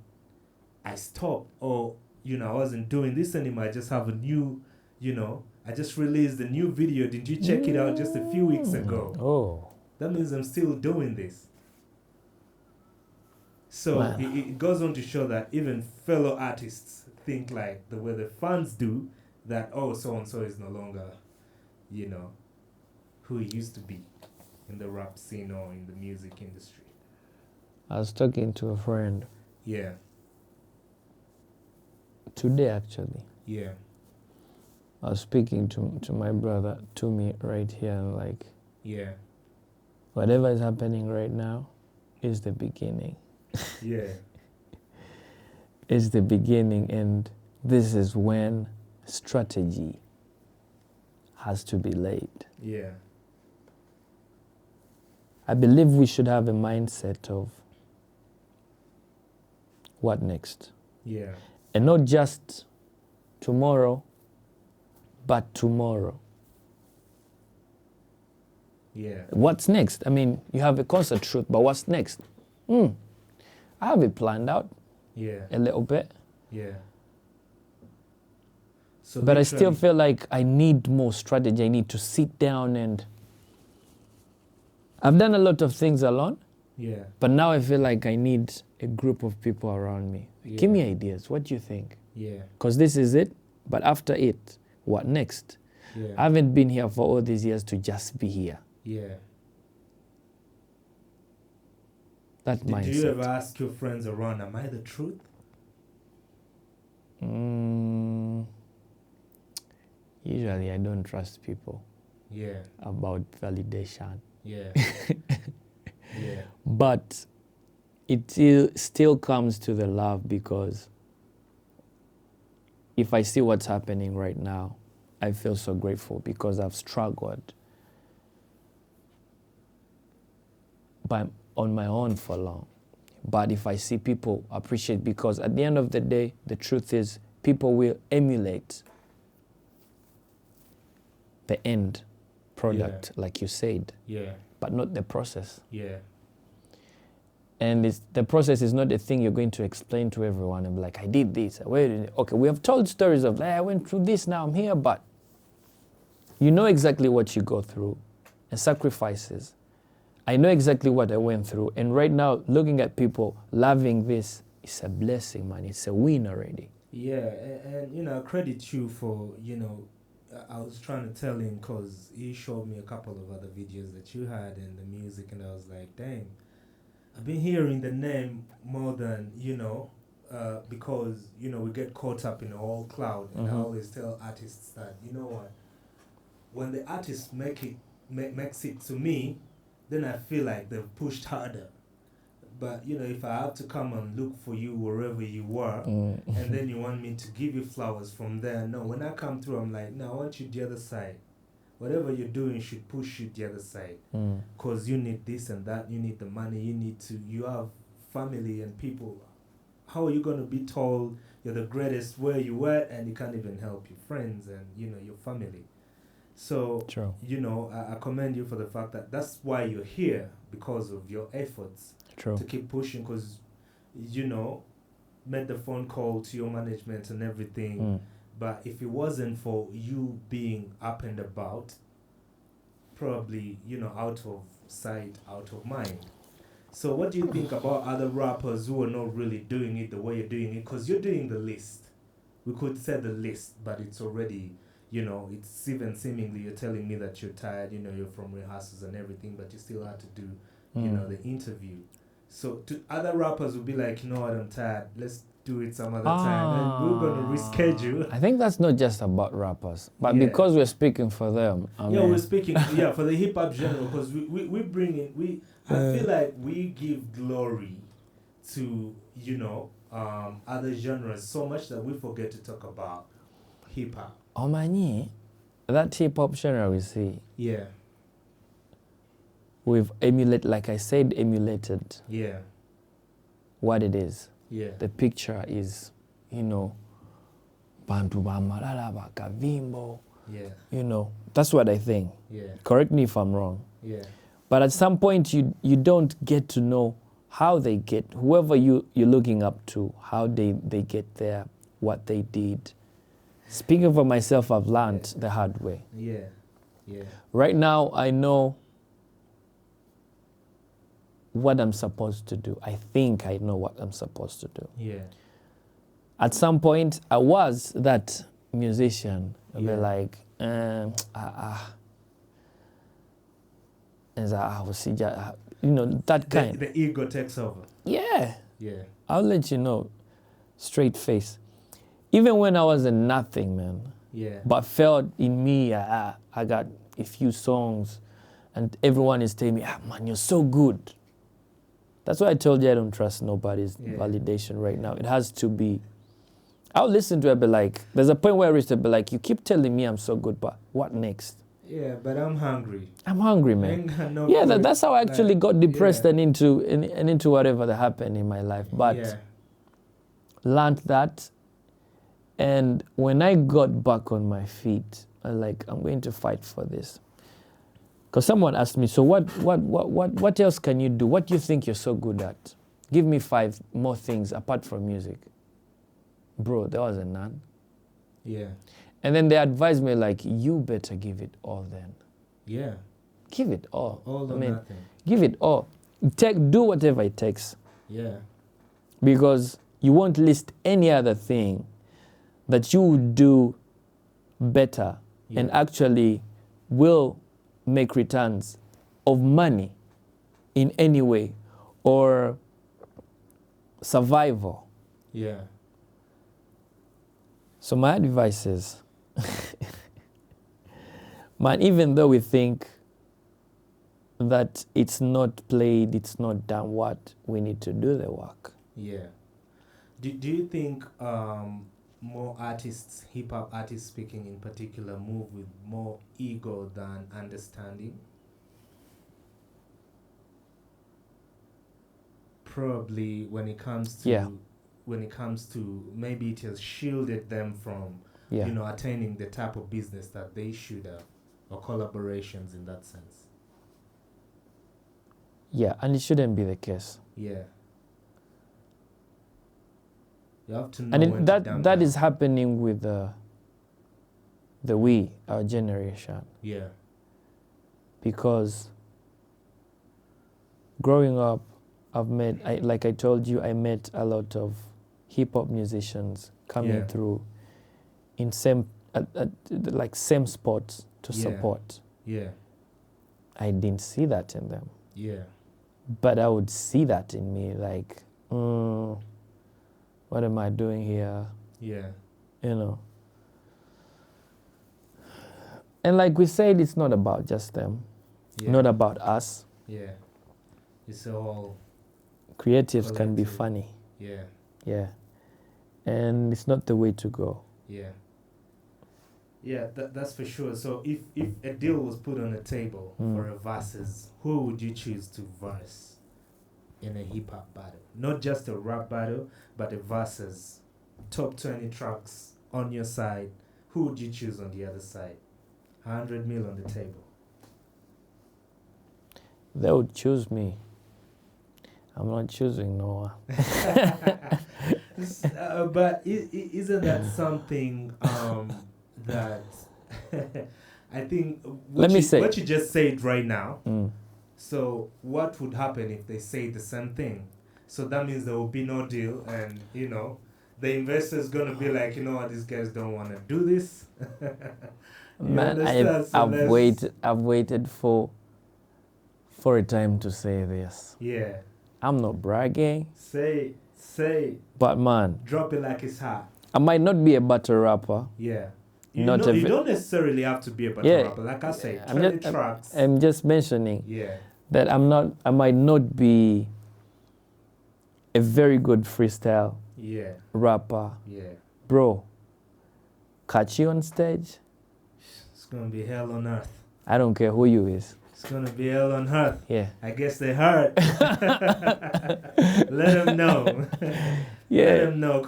I stopped? Or, you know, I wasn't doing this anymore. I just have a new, you know, I just released a new video. Didn't you check it out just a few weeks ago? Oh. That means I'm still doing this. So it goes on to show that even fellow artists think like the way the fans do, that, oh, so-and-so is no longer, you know, who he used to be in the rap scene or in the music industry. I was talking to a friend. Yeah. Today, actually. Yeah. I was speaking to my brother, to me right here, and like, yeah, whatever is happening right now is the beginning. Yeah. It's the beginning, and this is when strategy has to be laid. Yeah. I believe we should have a mindset of what next. Yeah. And not just tomorrow, but tomorrow. Yeah. What's next? I mean, you have a concert shoot, but what's next? I have it planned out. Yeah. A little bit. Yeah. So but I still feel like I need more strategy. I need to sit down, and I've done a lot of things alone. Yeah. But now I feel like I need a group of people around me. Yeah. Give me ideas. What do you think? Yeah. Because this is it, but after it, what next? Yeah. I haven't been here for all these years to just be here. Yeah. That mindset. Do you ever ask your friends around, am I the truth? Usually I don't trust people. Yeah. About validation. Yeah. Yeah. But it still comes to the love, because if I see what's happening right now, I feel so grateful because I've struggled on my own for long. But if I see people appreciate, because at the end of the day, the truth is people will emulate the end product, like you said. Yeah. But not the process. Yeah. And the process is not a thing you're going to explain to everyone and be like, I did this. Okay, we have told stories of, I went through this, now I'm here, but you know exactly what you go through and sacrifices. I know exactly what I went through. And right now, looking at people loving this, it's a blessing, man. It's a win already. Yeah, and you know, I credit you for, you know, I was trying to tell him because he showed me a couple of other videos that you had in the music, and I was like, dang, I've been hearing the name more than, you know, because, you know, we get caught up in the whole cloud. And I always tell artists that, you know what, when the artist makes it to me, then I feel like they've pushed harder. But, you know, if I have to come and look for you wherever you were, and then you want me to give you flowers from there, no, when I come through, I'm like, no, I want you the other side. Whatever you're doing should push you the other side. Because you need this and that, you need the money, you have family and people. How are you going to be told you're the greatest where you were and you can't even help your friends and, you know, your family? So, True. You know, I commend you for the fact that that's why you're here, because of your efforts. True. To keep pushing, because you know, made the phone call to your management and everything. But if it wasn't for you being up and about, probably, you know, out of sight, out of mind. So what do you think about other rappers who are not really doing it the way you're doing it? Because you're doing the list. We could say the list, but it's already, you know, it's even seemingly you're telling me that you're tired, you know, you're from rehearsals and everything, but you still had to do, you know, the interview. So to other rappers would be like, you know what, I'm tired. Let's do it some other time. And we're going to reschedule. I think that's not just about rappers, but Yeah. because we're speaking for them. We're speaking, for the hip hop genre, because we bring in, I feel like we give glory to, you know, other genres so much that we forget to talk about hip hop. Omani, that hip hop genre we see. Yeah. We've emulated, like I said, emulated. Yeah. What it is. Yeah. The picture is, you know, Bantu Bamalala Bakavimbo. Yeah. You know, that's what I think. Yeah. Correct me if I'm wrong. Yeah. But at some point, you don't get to know how they get, whoever you're looking up to, how they get there, what they did. Speaking for myself, I've learned the hard way. Yeah. Yeah. Right now, I know what I'm supposed to do. I think I know what I'm supposed to do. Yeah. At some point, I was that musician. I'd be Yeah. like, you know, that kind. The ego takes over. Yeah. Yeah. I'll let you know, straight face. Even when I was a nothing, man, Yeah. but felt in me, I got a few songs, and everyone is telling me, man, you're so good. That's why I told you I don't trust nobody's validation right now. It has to be. I'll listen to it, but like, there's a point where I reached it, but like, you keep telling me I'm so good, but what next? Yeah, but I'm hungry. I'm hungry, man. I ain't got no Yeah, food. that's how I actually got depressed yeah. and into whatever that happened in my life. But learned that, and when I got back on my feet, I'm going to fight for this. Because someone asked me, so what else can you do? What do you think you're so good at? Give me 5 more things apart from music. Bro, there was none. Yeah. And then they advised me, like, you better give it all then. Yeah. Give it all. All or nothing. Give it all. Do whatever it takes. Yeah. Because you won't list any other thing that you would do better and actually will make returns of money in any way or survival. Yeah. So my advice is, man, even though we think that it's not played, it's not done, what we need to do the work. Yeah. Do you think more artists, hip hop artists speaking in particular, move with more ego than understanding? Probably when it comes to maybe it has shielded them from you know, attaining the type of business that they should have, or collaborations in that sense. Yeah, and it shouldn't be the case. Yeah. You have to know And that is happening with our generation. Yeah. Because growing up, like I told you, I met a lot of hip hop musicians coming through in same spots to support. Yeah. I didn't see that in them. Yeah. But I would see that in me, like, what am I doing here? Yeah. You know. And like we said, it's not about just them, not about us. Yeah. It's all creatives can be funny. Yeah. Yeah. And it's not the way to go. Yeah. Yeah, that's for sure. So if a deal was put on the table for a versus, who would you choose to verse in a hip hop battle? Not just a rap battle, but a versus. Top 20 tracks on your side. Who would you choose on the other side? 100 mil on the table. They would choose me. I'm not choosing Noah. But isn't that something that I think Let me say. what you just said right now? Mm. So what would happen if they say the same thing? So that means there will be no deal, and the investor's gonna be like, you know what, these guys don't want to do this. You Man, understand? So I've waited for a time to say this. Yeah. I'm not bragging, Say. but man, Drop it like it's hot. I might not be a better rapper. Yeah. You don't necessarily have to be a better rapper. Like I say, 20 tracks. I'm just mentioning Yeah. that I might not be a very good freestyle rapper. Yeah. Bro, catch you on stage, It's gonna be hell on earth. I don't care who you is. It's gonna be hell on earth. Yeah. I guess they heard. Let them know. Yeah. Let them know,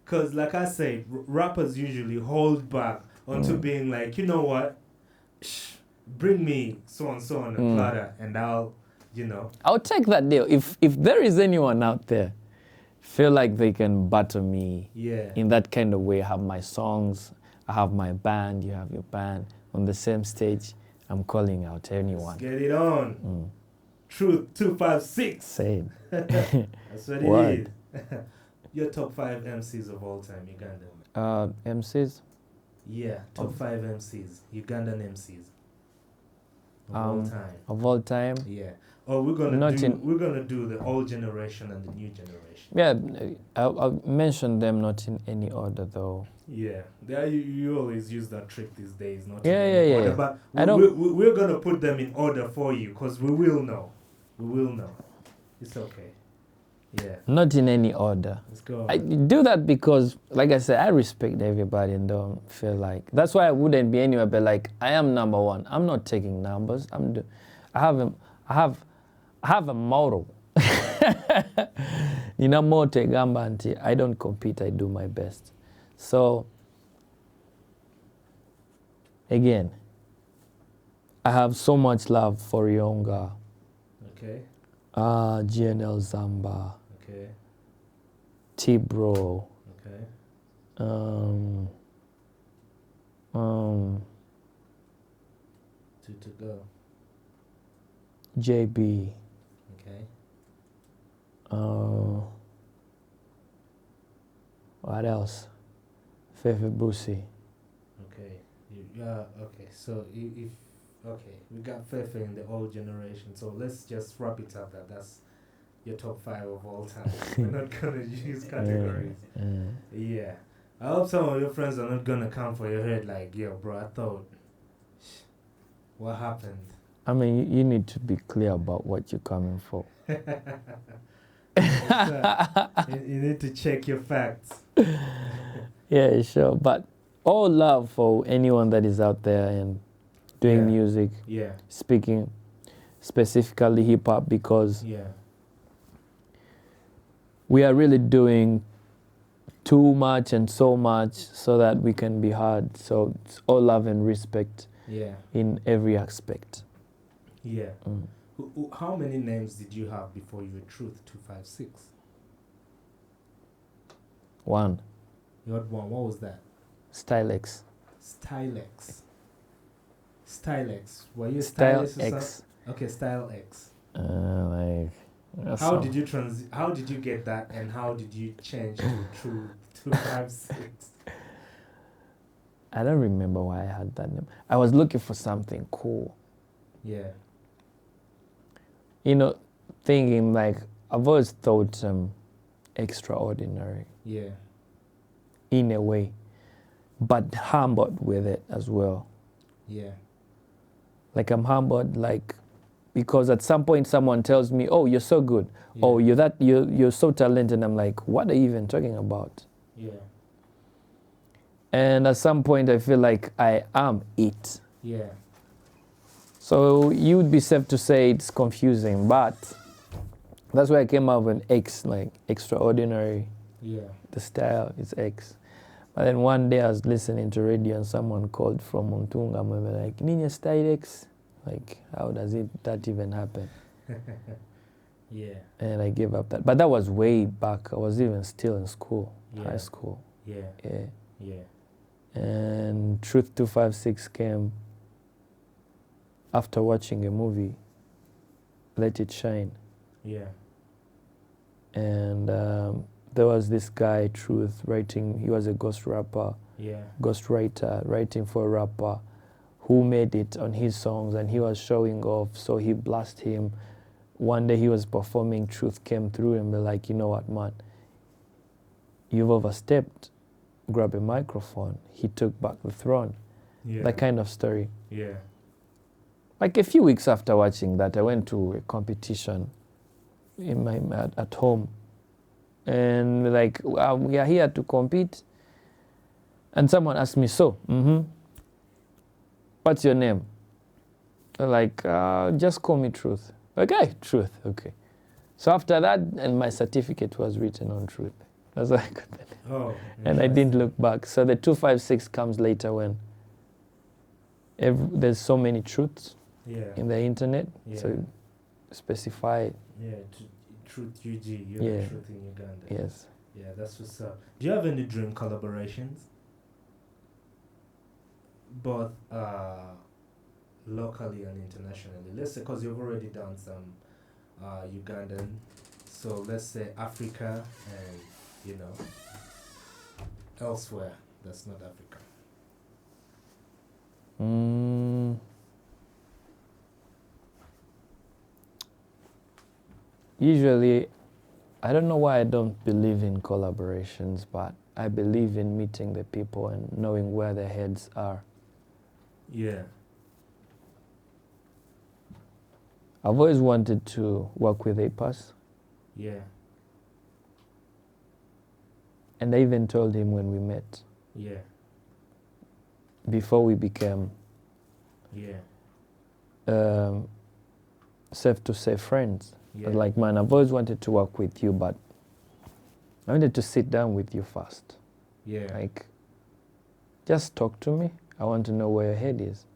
cause like I say, rappers usually hold back onto being like, you know what, bring me so and so on a platter, and I'll take that deal. If there is anyone out there feel like they can butter me in that kind of way, I have my songs, I have my band, you have your band on the same stage, I'm calling out anyone. Let's get it on. Truth 256. Say it. That's what it is. Your top 5 MCs of all time, Ugandan. MCs? Yeah, top 5 MCs, Ugandan MCs. Of all time. Of all time? Yeah. Or we're gonna do the old generation and the new generation. Yeah, I'll mention them not in any order though. Yeah, you always use that trick these days, not in any order. Yeah. But we're gonna put them in order for you, because we will know. We will know. It's okay. Yeah. Not in any order. Let's go. I do that because, like I said, I respect everybody and don't feel like. That's why I wouldn't be anywhere but like, I am number one. I'm not taking numbers. I have a motto. Nina mote gamba nti, I don't compete, I do my best. So, again, I have so much love for Yonga. Okay. GNL Zamba. Okay. T-Bro. Okay. Two to go. JB. Okay. What else? Fefe Busi. Okay. Okay. So if we got Fefe in the old generation. So let's just wrap it up. That's your top 5 of all time. We're not gonna use categories. Yeah. I hope some of your friends are not gonna come for your head like, yo, bro, I thought, what happened? I mean, you need to be clear about what you're coming for. You need to check your facts. Yeah, sure. But all love for anyone that is out there and doing music. Yeah. Speaking specifically hip hop, because we are really doing too much and so much so that we can be heard. So it's all love and respect in every aspect. Yeah. How many names did you have before you were Truth 256? One. You had one. What was that? Stylex. Stylex. Were you Style Stylex? X. Okay, Style X. How did you How did you get that, and how did you change to Truth 256? I don't remember why I had that name. I was looking for something cool. Yeah. Thinking like, I've always thought extraordinary. Yeah. In a way, but humbled with it as well. Yeah. Like I'm humbled, like, because at some point someone tells me, "Oh, you're so good. Yeah. Oh, you're so talented." And I'm like, "What are you even talking about?" Yeah. And at some point I feel like I am it. Yeah. So you would be safe to say it's confusing, but that's why I came up with X, like extraordinary. Yeah. The style is X. But then one day I was listening to radio and someone called from Muntunga and we were like, "Ninya Style X?" Like, how does that even happen? Yeah. And I gave up that. But that was way back. I was even still in school, Yeah. high school. Yeah. Yeah. Yeah. And Truth 256 came after watching a movie, Let It Shine. Yeah. And there was this guy, Truth, writing, he was a ghost rapper, Yeah. ghost writer, writing for a rapper who made it on his songs, and he was showing off, so he blasted him. One day he was performing, Truth came through and be like, you know what, man, you've overstepped, grab a microphone. He took back the throne. Yeah. That kind of story. Yeah. Like a few weeks after watching that, I went to a competition in at home, and like, we are here to compete. And someone asked me, so, what's your name? Like, just call me Truth. Okay, Truth, okay. So after that, and my certificate was written on Truth. That's why I got that. Oh. And I didn't look back. So the 256 comes later when there's so many truths Yeah. in the internet. Yeah. So specify, Yeah. Truth UG. You're Yeah. the Truth in Uganda. yes. Yeah, that's what's up. Do you have any dream collaborations? Both locally and internationally. Let's say, because you've already done some Ugandan, so let's say Africa and, you know, elsewhere that's not Africa. Usually, I don't know why I don't believe in collaborations, but I believe in meeting the people and knowing where their heads are. Yeah. I've always wanted to work with APAS, Yeah. and I even told him when we met, Yeah. before we became Yeah. safe to say friends. I Yeah. was like, man, I've always wanted to work with you, but I wanted to sit down with you first. Yeah. Like, just talk to me. I want to know where your head is.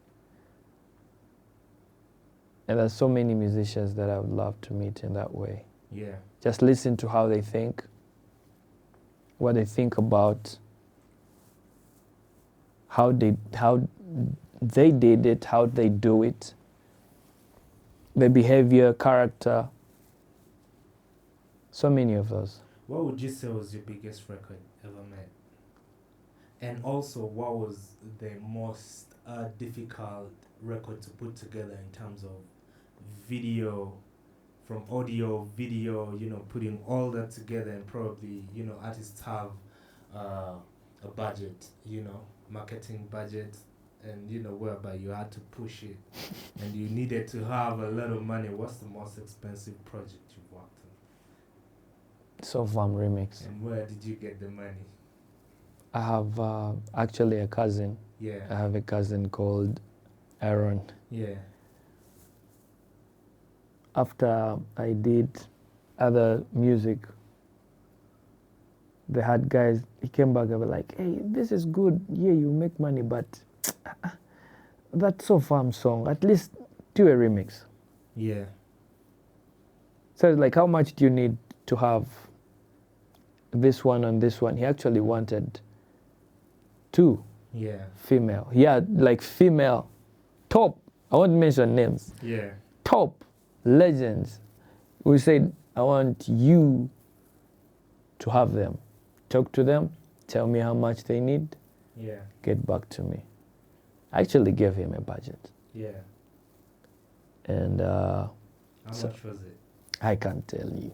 And there's so many musicians that I would love to meet in that way. Yeah. Just listen to how they think, what they think about how they did it, how they do it, their behavior, character. So many of those. What would you say was your biggest record ever made? And also, what was the most difficult record to put together in terms of video, from audio, video, you know, putting all that together, and probably, you know, artists have a budget, you know, marketing budget, and, you know, whereby you had to push it and you needed to have a lot of money. What's the most expensive project you've worked on? So Vam Remix. And where did you get the money? I have actually a cousin. Yeah. I have a cousin called Aaron. Yeah. After I did other music, they had guys, he came back and was like, hey, this is good. Yeah, you make money, but that's so farm song. At least do a remix. Yeah. So it's like, how much do you need to have this one and this one? He actually wanted 2 Yeah. female. He had like female top, I won't mention names, Yeah. top legends. We said, I want you to have them. Talk to them, tell me how much they need, Yeah. get back to me. I actually gave him a budget. Yeah. And How much was it? I can't tell you.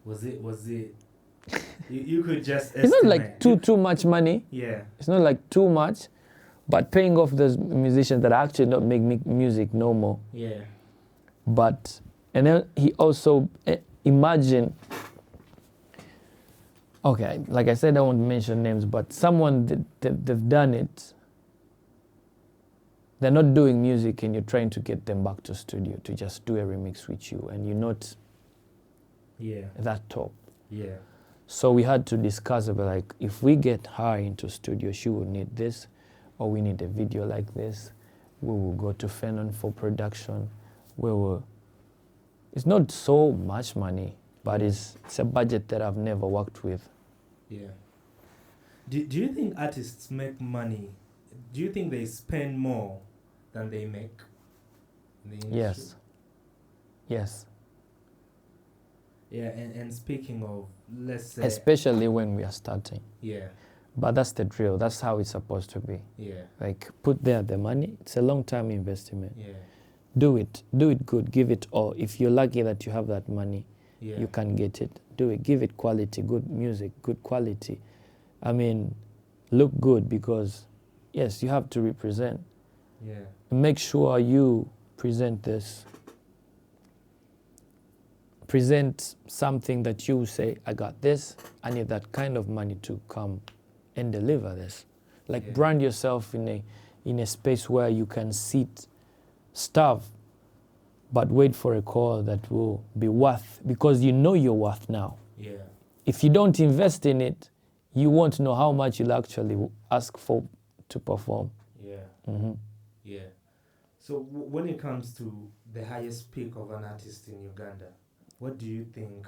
Was it you could just It's not like estimate. too much money. Yeah. It's not like too much, but paying off those musicians that actually don't make music no more. Yeah. But, and then he also, imagine, okay, like I said, I won't mention names, but someone, they've done it. They're not doing music and you're trying to get them back to studio to just do a remix with you, and you're not Yeah. that top. Yeah. So we had to discuss about, like, if we get her into studio, she will need this, or we need a video like this. We will go to Fenon for production. We will It's not so much money, but it's a budget that I've never worked with. Yeah. Do you think artists make money? Do you think they spend more than they make in the industry? Yes. Yes. Yeah, and speaking of, let's say... Especially when we are starting. Yeah. But that's the drill. That's how it's supposed to be. Yeah. Like, put there the money. It's a long-term investment. Yeah. Do it. Do it good. Give it all. If you're lucky that you have that money, Yeah. you can get it. Do it. Give it quality, good music, good quality. I mean, look good because, yes, you have to represent. Yeah. Make sure you present this. Present something that you say, I got this. I need that kind of money to come and deliver this. Like, Yeah. brand yourself in a space where you can sit, starve, but wait for a call that will be worth, because you know your worth now. Yeah. If you don't invest in it, you won't know how much you'll actually ask for to perform. Yeah. Mm-hmm. Yeah. So when it comes to the highest peak of an artist in Uganda, what do you think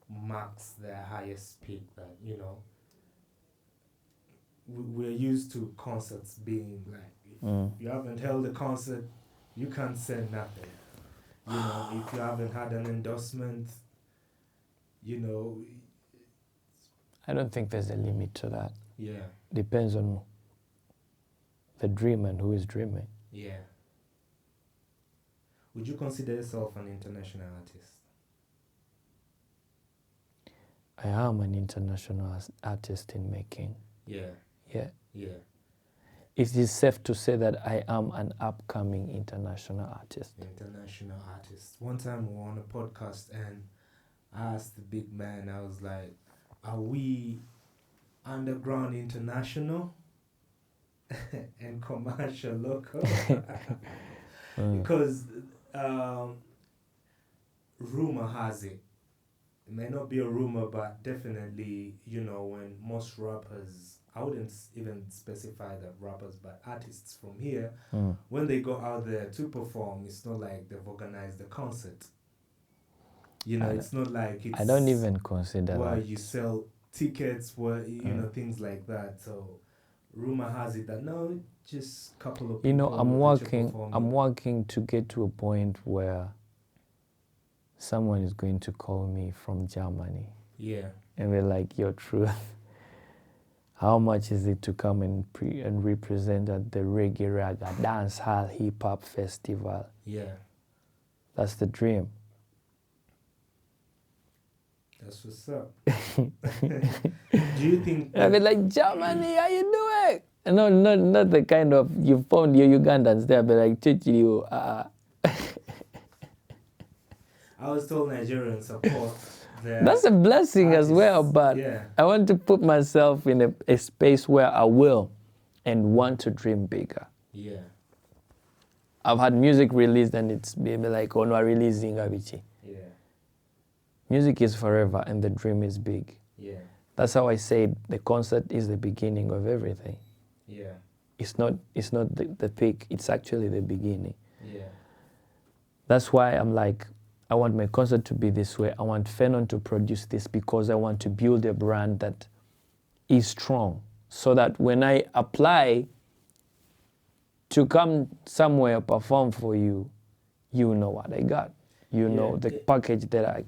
marks their highest peak? That, you know, we're used to concerts being like, if you haven't held a concert, you can't say nothing. You know, if you haven't had an endorsement, you know. I don't think there's a limit to that. Yeah. Depends on the dream and who is dreaming. Yeah. Would you consider yourself an international artist? I am an international artist in making. Yeah. Yeah. Yeah. It is safe to say that I am an upcoming international artist. International artist. One time we were on a podcast and I asked the big man, I was like, are we underground international and commercial local? Because rumor has it may not be a rumor, but definitely, you know, when most rappers, I wouldn't even specify that rappers, but artists from here, when they go out there to perform, it's not like they've organized the concert. You know, it's not like it's... I don't even consider where that. you sell tickets, where, you know, things like that. So, rumor has it that, no, just a couple of people... You know, I'm working to get to a point where someone is going to call me from Germany. Yeah. And we're like, your truth. How much is it to come and represent at the Reggae Raga Dance Hall Hip Hop Festival? Yeah. That's the dream. That's what's up. Do you think... I'll be like, Germany, how you doing? No, not the kind of, you found your Ugandans there, but like, you, I was told Nigerians support their... That's a blessing artists. as well, but yeah. I want to put myself in a space where I will and want to dream bigger. Yeah. I've had music released and it's been like, oh no, releasing Abichi. Yeah. Music is forever and the dream is big. Yeah. That's how I say the concert is the beginning of everything. Yeah. It's not the peak, it's actually the beginning. Yeah. That's why I'm like, I want my concert to be this way. I want Phenon to produce this because I want to build a brand that is strong so that when I apply to come somewhere perform for you, you know what I got. You know the package that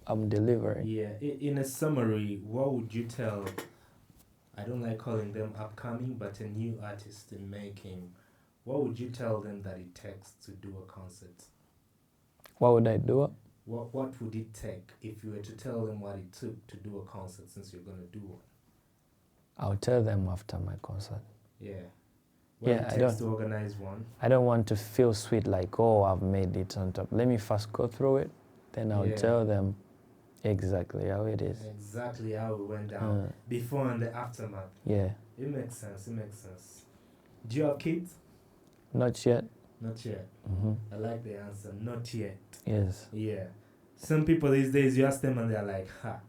I'm delivering. Yeah. In a summary, what would you tell, I don't like calling them upcoming, but a new artist in making, what would you tell them that it takes to do a concert? What would I do? What would it take if you were to tell them what it took to do a concert, since you're going to do one? I'll tell them after my concert. Yeah. What it I takes don't to organize one. I don't want to feel sweet like, oh, I've made it on top. Let me first go through it, then I'll tell them exactly how it is. Exactly how it went down, before and the aftermath. Yeah. It makes sense. It makes sense. Do you have kids? Not yet. Not yet. I like the answer. Not yet. Yes. Yeah. Some people these days, you ask them and they're like, ha.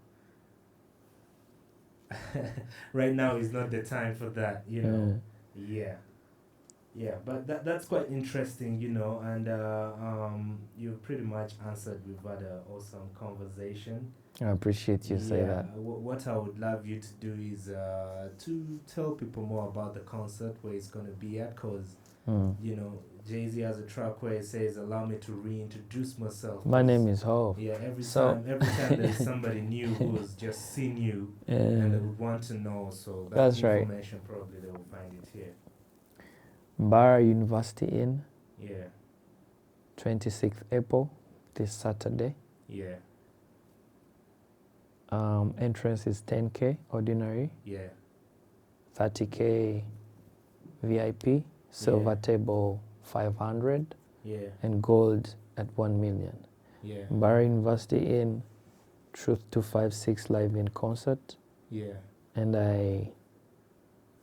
Right now is not the time for that, you know. Yeah. Yeah, but that's quite interesting, you know, and you pretty much answered. We've had an awesome conversation. I appreciate you say Yeah, that. what I would love you to do is to tell people more about the concert where it's gonna be at, cause Mm. you know Jay-Z has a track where it says, "Allow me to reintroduce myself." My 'Cause, name is Hov. yeah, So every time there's somebody new who has just seen you and they would want to know, so that That's right. information probably they will find it here. Bar University in Yeah, 26th April, this Saturday. yeah, Entrance is 10K ordinary, yeah, 30K VIP, silver Yeah. table 500, yeah, and gold at 1 million. yeah, Bar University in Truth 256 live in concert, yeah. and I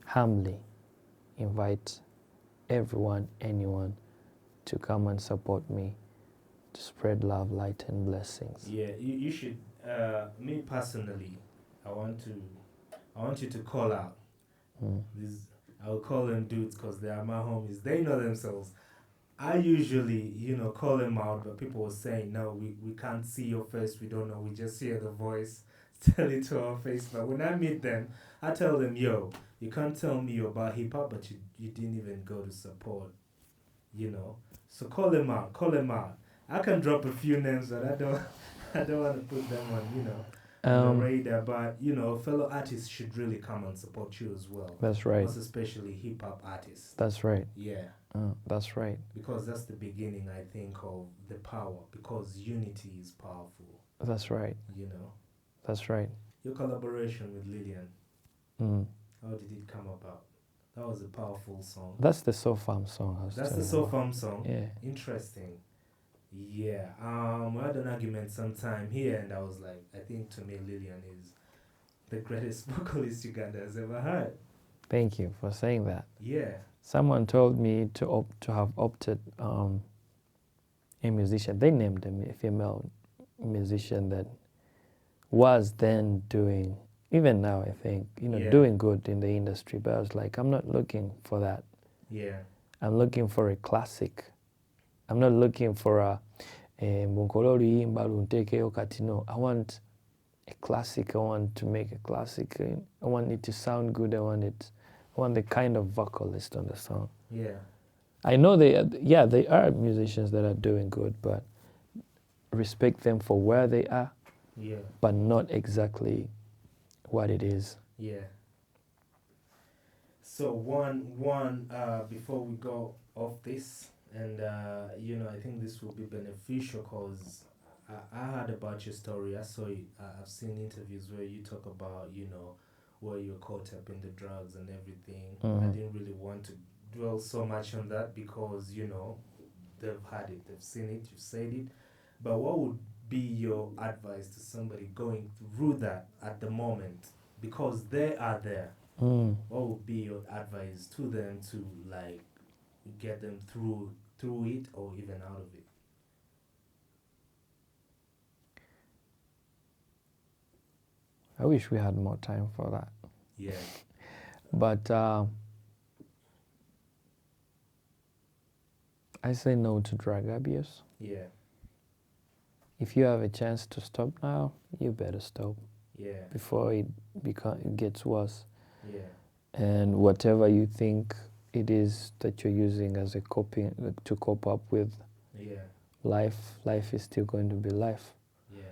humbly invite everyone, anyone, to come and support me to spread love, light, and blessings. Yeah, you should. Me personally, I want you to call out Mm. these. I'll call them dudes because they are my homies. They know themselves. I usually, call them out, but people will say, no, we can't see your face. We don't know. We just hear the voice. Tell it to our face. But when I meet them, I tell them, yo, you can't tell me about hip hop, but you didn't even go to support, So call them out. Call them out. I can drop a few names, but I don't want to put them on the radar. But fellow artists should really come and support you as well. That's right. Most especially hip hop artists. That's right. Yeah. That's right. Because that's the beginning, I think, of the power. Because unity is powerful. That's right. That's right. Your collaboration with Lillian. How did it come about? That was a powerful song. That's the So Farm song. That's the So Farm song. Yeah. Interesting. Yeah. We had an argument sometime here, and I was like, I think to me Lillian is the greatest vocalist Uganda has ever had. Thank you for saying that. Yeah. Someone told me to have opted a musician. They named a female musician that was then doing, even now I think, doing good in the industry. But I was like, I'm not looking for that. Yeah. I'm looking for a classic. I'm not looking for a Bunkolori Mbalunteke Okatino. I want a classic. I want to make a classic. I want it to sound good. I want the kind of vocalist on the song. Yeah. I know they are musicians that are doing good, but respect them for where they are. Yeah. But not exactly what it is. Yeah. So one before we go off this, and I think this will be beneficial because I heard about your story. I saw it. I've seen interviews where you talk about where you're caught up in the drugs and everything. Mm-hmm. I didn't really want to dwell so much on that because they've had it, they've seen it, you've said it. But what would be your advice to somebody going through that at the moment, because they are there? What would be your advice to them to get them through it or even out of it? I wish we had more time for that. Yeah. But I say no to drug abuse. Yeah. If you have a chance to stop now, you better stop. Yeah. Before it gets worse. Yeah. And whatever you think it is that you're using as a to cope up with life is still going to be life. Yeah.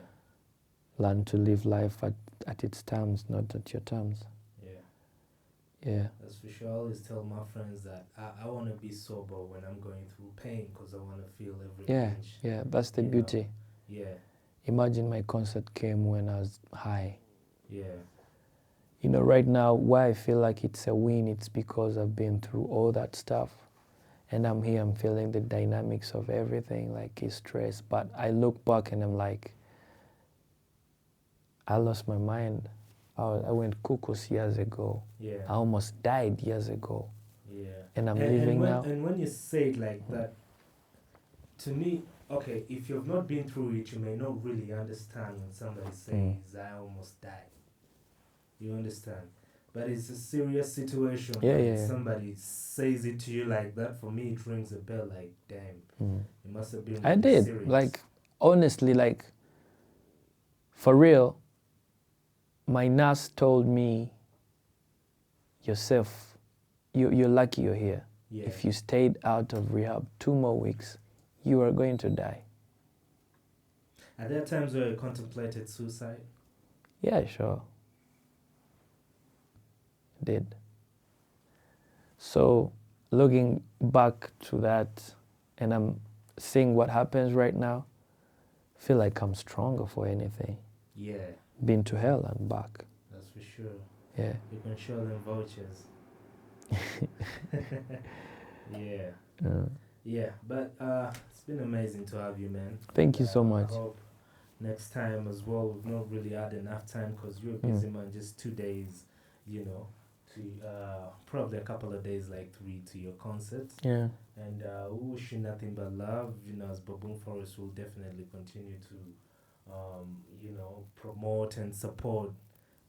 Learn to live life at its terms, not at your terms. Yeah. That's for sure. I always tell my friends that I want to be sober when I'm going through pain because I want to feel every pinch. Yeah, that's the beauty. Yeah. Imagine my concert came when I was high. Yeah. Right now, why I feel like it's a win, it's because I've been through all that stuff. And I'm here, I'm feeling the dynamics of everything, like it's stress. But I look back and I'm like, I lost my mind. I went cuckoo years ago. Yeah. I almost died years ago. Yeah. And I'm living now. And when you say it like that, to me, okay, if you've not been through it, you may not really understand when somebody says, I almost died. You understand? But it's a serious situation Yeah, when yeah. somebody says it to you like that. For me, it rings a bell. Like, damn, it must have been I really did. serious. Like, honestly, like, for real, my nurse told me, yourself, you're lucky you're here. Yeah. If you stayed out of rehab 2 more weeks, you are going to die. Are there times where you contemplated suicide? Yeah, sure. Did. So, looking back to that, and I'm seeing what happens right now, I feel like I'm stronger for anything. Yeah, Been to hell and back. that's for sure. Yeah. You can show them vouchers. Yeah. Yeah, but it's been amazing to have you, man. Thank you so much. I hope next time as well. We've not really had enough time because you're a busy man. Just 2 days, you know, to probably a couple of days, like 3 to your concert. Yeah. And we wish you nothing but love. You know, as Baboon Forest will definitely continue to, you know, promote and support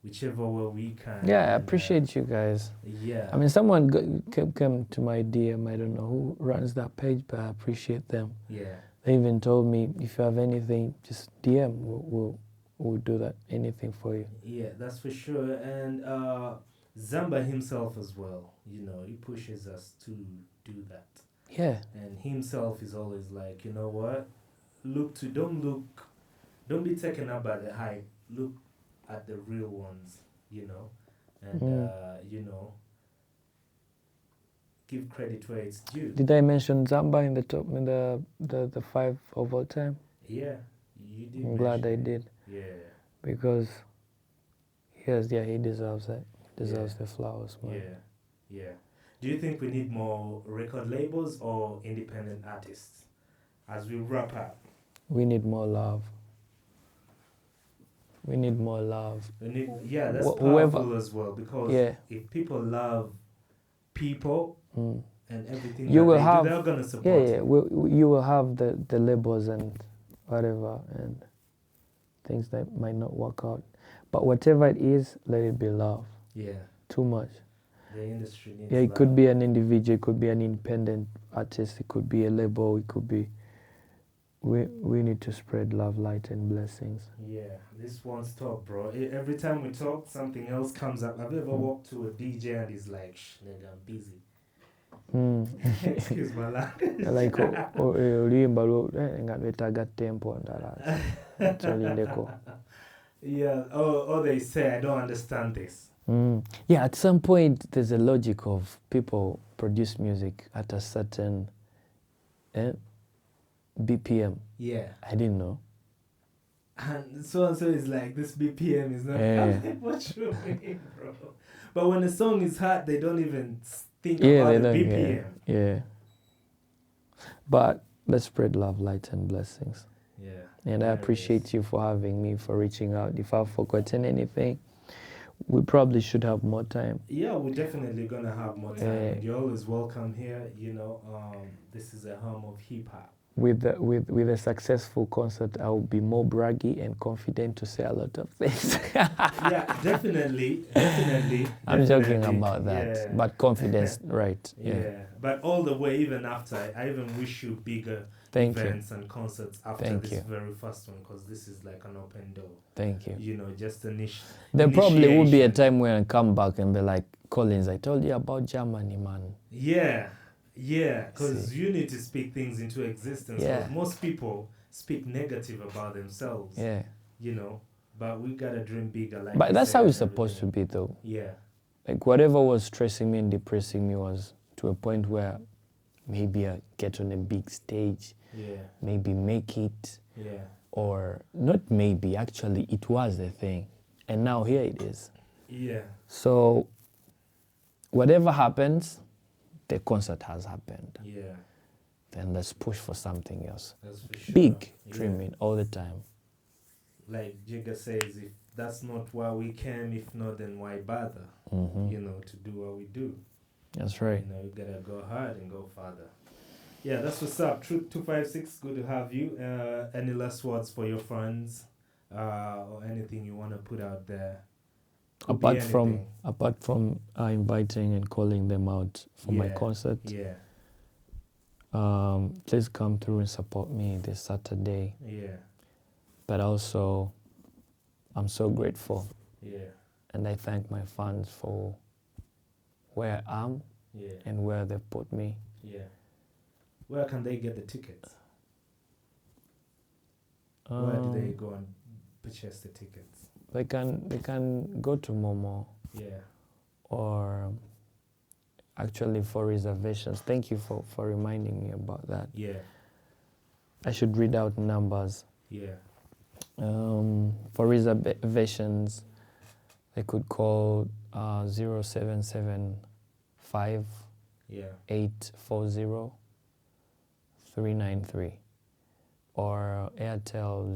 whichever way we can. Yeah, I And, appreciate you guys. yeah. I mean, someone came to my DM. I don't know who runs that page, but I appreciate them. Yeah. They even told me, if you have anything, just DM. We'll do that. Anything for you. Yeah, that's for sure. And Zamba himself as well, you know, he pushes us to do that. Yeah. And himself is always like, you know what? Don't be taken up by the hype. Look at the real ones, you know, and you know, give credit where it's due. Did I mention Zamba in the top in the 5 of all time? Yeah, you did. I'm glad I mention it. did. Yeah. Because he deserves it. He deserves the flowers, man. Yeah, yeah. Do you think we need more record labels or independent artists? As we wrap up, We need more love. We need more love. that's Whoever- powerful as well, because Yeah. if people love people and everything You that will they have- do, they're gonna support Yeah, it. you will have the labels and whatever and things that might not work out. But whatever it is, let it be love. Yeah, Too much. the industry needs Yeah, it love. could be an individual, it could be an independent artist, it could be a label, it could be. We need to spread love, light, and blessings. Yeah, this won't stop, bro. Every time we talk, something else comes up. Have you ever walked to a DJ and he's like, "Shh, nigga, I'm busy." Excuse my language. Like oluyimba nga lwetaaga tempo ndala tolindeko. Yeah. Oh, they say I don't understand this. Yeah, at some point there's a logic of people produce music at a certain BPM. Yeah. I didn't know. And so and so is like, this BPM is not. Yeah. What you mean, bro? But when a song is hot, they don't even think They about the don't. BPM. Yeah. But let's spread love, light, and blessings. Yeah. And I There it appreciate is. you for having me, for reaching out. If I've forgotten anything, we probably should have more time. Yeah, we're definitely gonna have more time. Yeah. You're always welcome here. You know, this is a home of hip hop. With a successful concert, I will be more braggy and confident to say a lot of things. Yeah, definitely. I'm joking definitely. about that, Yeah. but confidence, right? Yeah. But all the way, even after, I even wish you bigger Thank you. events and concerts after Thank this you. very first one, because this is like an open door. Thank you. You know, just a niche. There probably will be a initiation. time when I come back and be like, Collins, I told you about Germany, man. Yeah, because See. you need to speak things into existence. 'Cause Yeah. most people speak negative about themselves. Yeah. You know, but we gotta dream bigger. Like But you that's said, how and it's supposed to everything. be, though. Yeah, Like, whatever was stressing me and depressing me was to a point where maybe I get on a big stage, yeah, maybe make it, yeah, or not maybe, actually, it was the thing. And now here it is. yeah. So, whatever happens, the concert has happened. Yeah, Then let's push for something else. that's for sure. Big, Yeah. dreaming all the time. Like Jigga says, if that's not why we came, if not, then why bother? You know, to do what we do. That's right. You know, you gotta go hard and go farther. Yeah, that's what's up. Truth 256, good to have you. Any last words for your friends, or anything you wanna put out there? Could be apart from inviting and calling them out for my Yeah, concert, Yeah, please come through and support me this Saturday. yeah, But also, I'm so grateful, yeah, and I thank my fans for where I am yeah, and where they put me. yeah. Where can they get the tickets? Where do they Um, go and purchase the tickets? they can go to Momo, Yeah, or actually for reservations. Thank you for reminding me about that. yeah, I should read out numbers. yeah, For reservations, they could call 0775 yeah, 840 393 or Airtel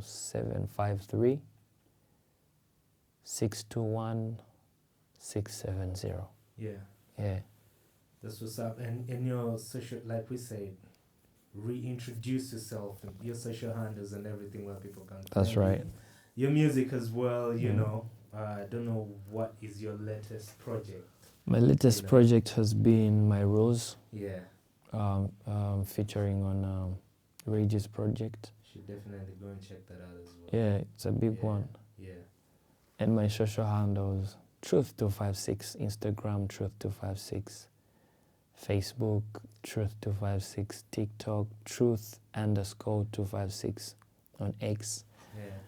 0753 621 670. yeah. Yeah, That's what's up. And in your social, like we said, reintroduce yourself and your social handles and everything where people can that's find right. you. Your music as well, you Mm. know. I don't know what is your latest project. My latest You know. project has been My Rose, Yeah, featuring on Rage's project. should definitely go and check that out as well. Yeah, it's a big Yeah. one. Yeah, And my social handles, Truth256, Instagram, Truth256, Facebook, Truth256, TikTok, Truth_256 on X. yeah,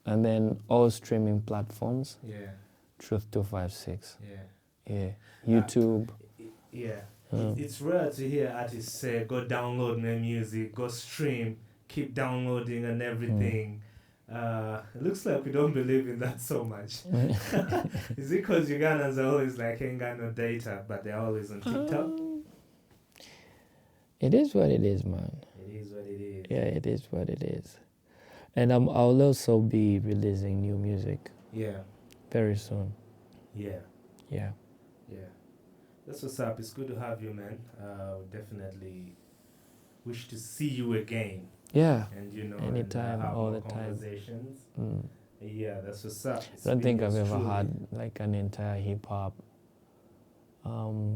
And then all streaming platforms, yeah, Truth256. yeah. Yeah, YouTube. Yeah. Mm. It's rare to hear artists say, go download my music, go stream, keep downloading and everything. It looks like we don't believe in that so much. Is it because Ugandans are always like, ain't got no data, but they're always on TikTok? It is what it is, man. It is what it is. Yeah, it is what it is. And I'll also be releasing new music Yeah, very soon. yeah, Yeah. yeah. That's what's up. It's good to have you, man. Definitely wish to see you again. Yeah. And, you know, Anytime, and, have all more the time. conversations. Mm. Yeah, that's what's up. It's I don't think been I've yours ever truly. had like an entire hip hop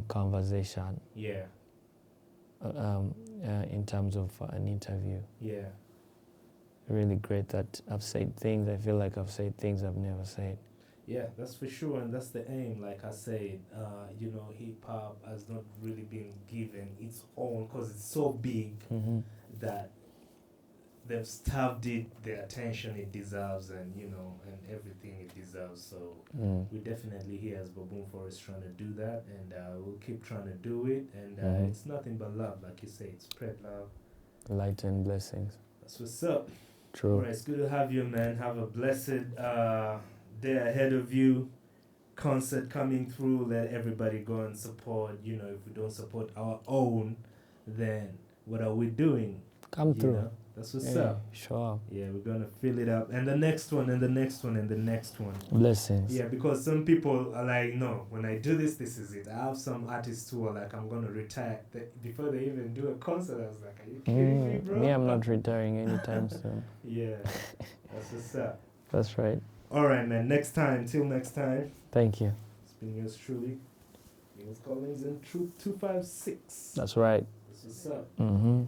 conversation Yeah, in terms of an interview. yeah. Really great that I've said things. I feel like I've said things I've never said. Yeah, that's for sure, and that's the aim. Like I said, you know, hip hop has not really been given its own because it's so big Mm-hmm. that they've starved it the attention it deserves, and you know, and everything it deserves. So we're definitely here as Baboon Forest trying to do that, and we'll keep trying to do it. And Mhm. it's nothing but love, like you say. It's spread love. Light and blessings. That's what's up. True. Alright, it's good to have you, man. Have a blessed day ahead of you. Concert coming through. Let everybody go and support. You know, if we don't support our own, then what are we doing? Come You through. know? That's what's Yeah, up. sure. Yeah, we're gonna fill it up. And the next one, and the next one, and the next one. Blessings. Yeah, because some people are like, no, when I do this, this is it. I have some artists who are like, I'm gonna retire. Before they even do a concert, I was like, are you kidding me, bro? Me, I'm not retiring anytime soon. Yeah, that's what's up. That's right. Alright, man. Next time. Till next time. Thank you. It's been yours truly. Niels Collins and Truth 256. That's right. This is up. Mm-hmm.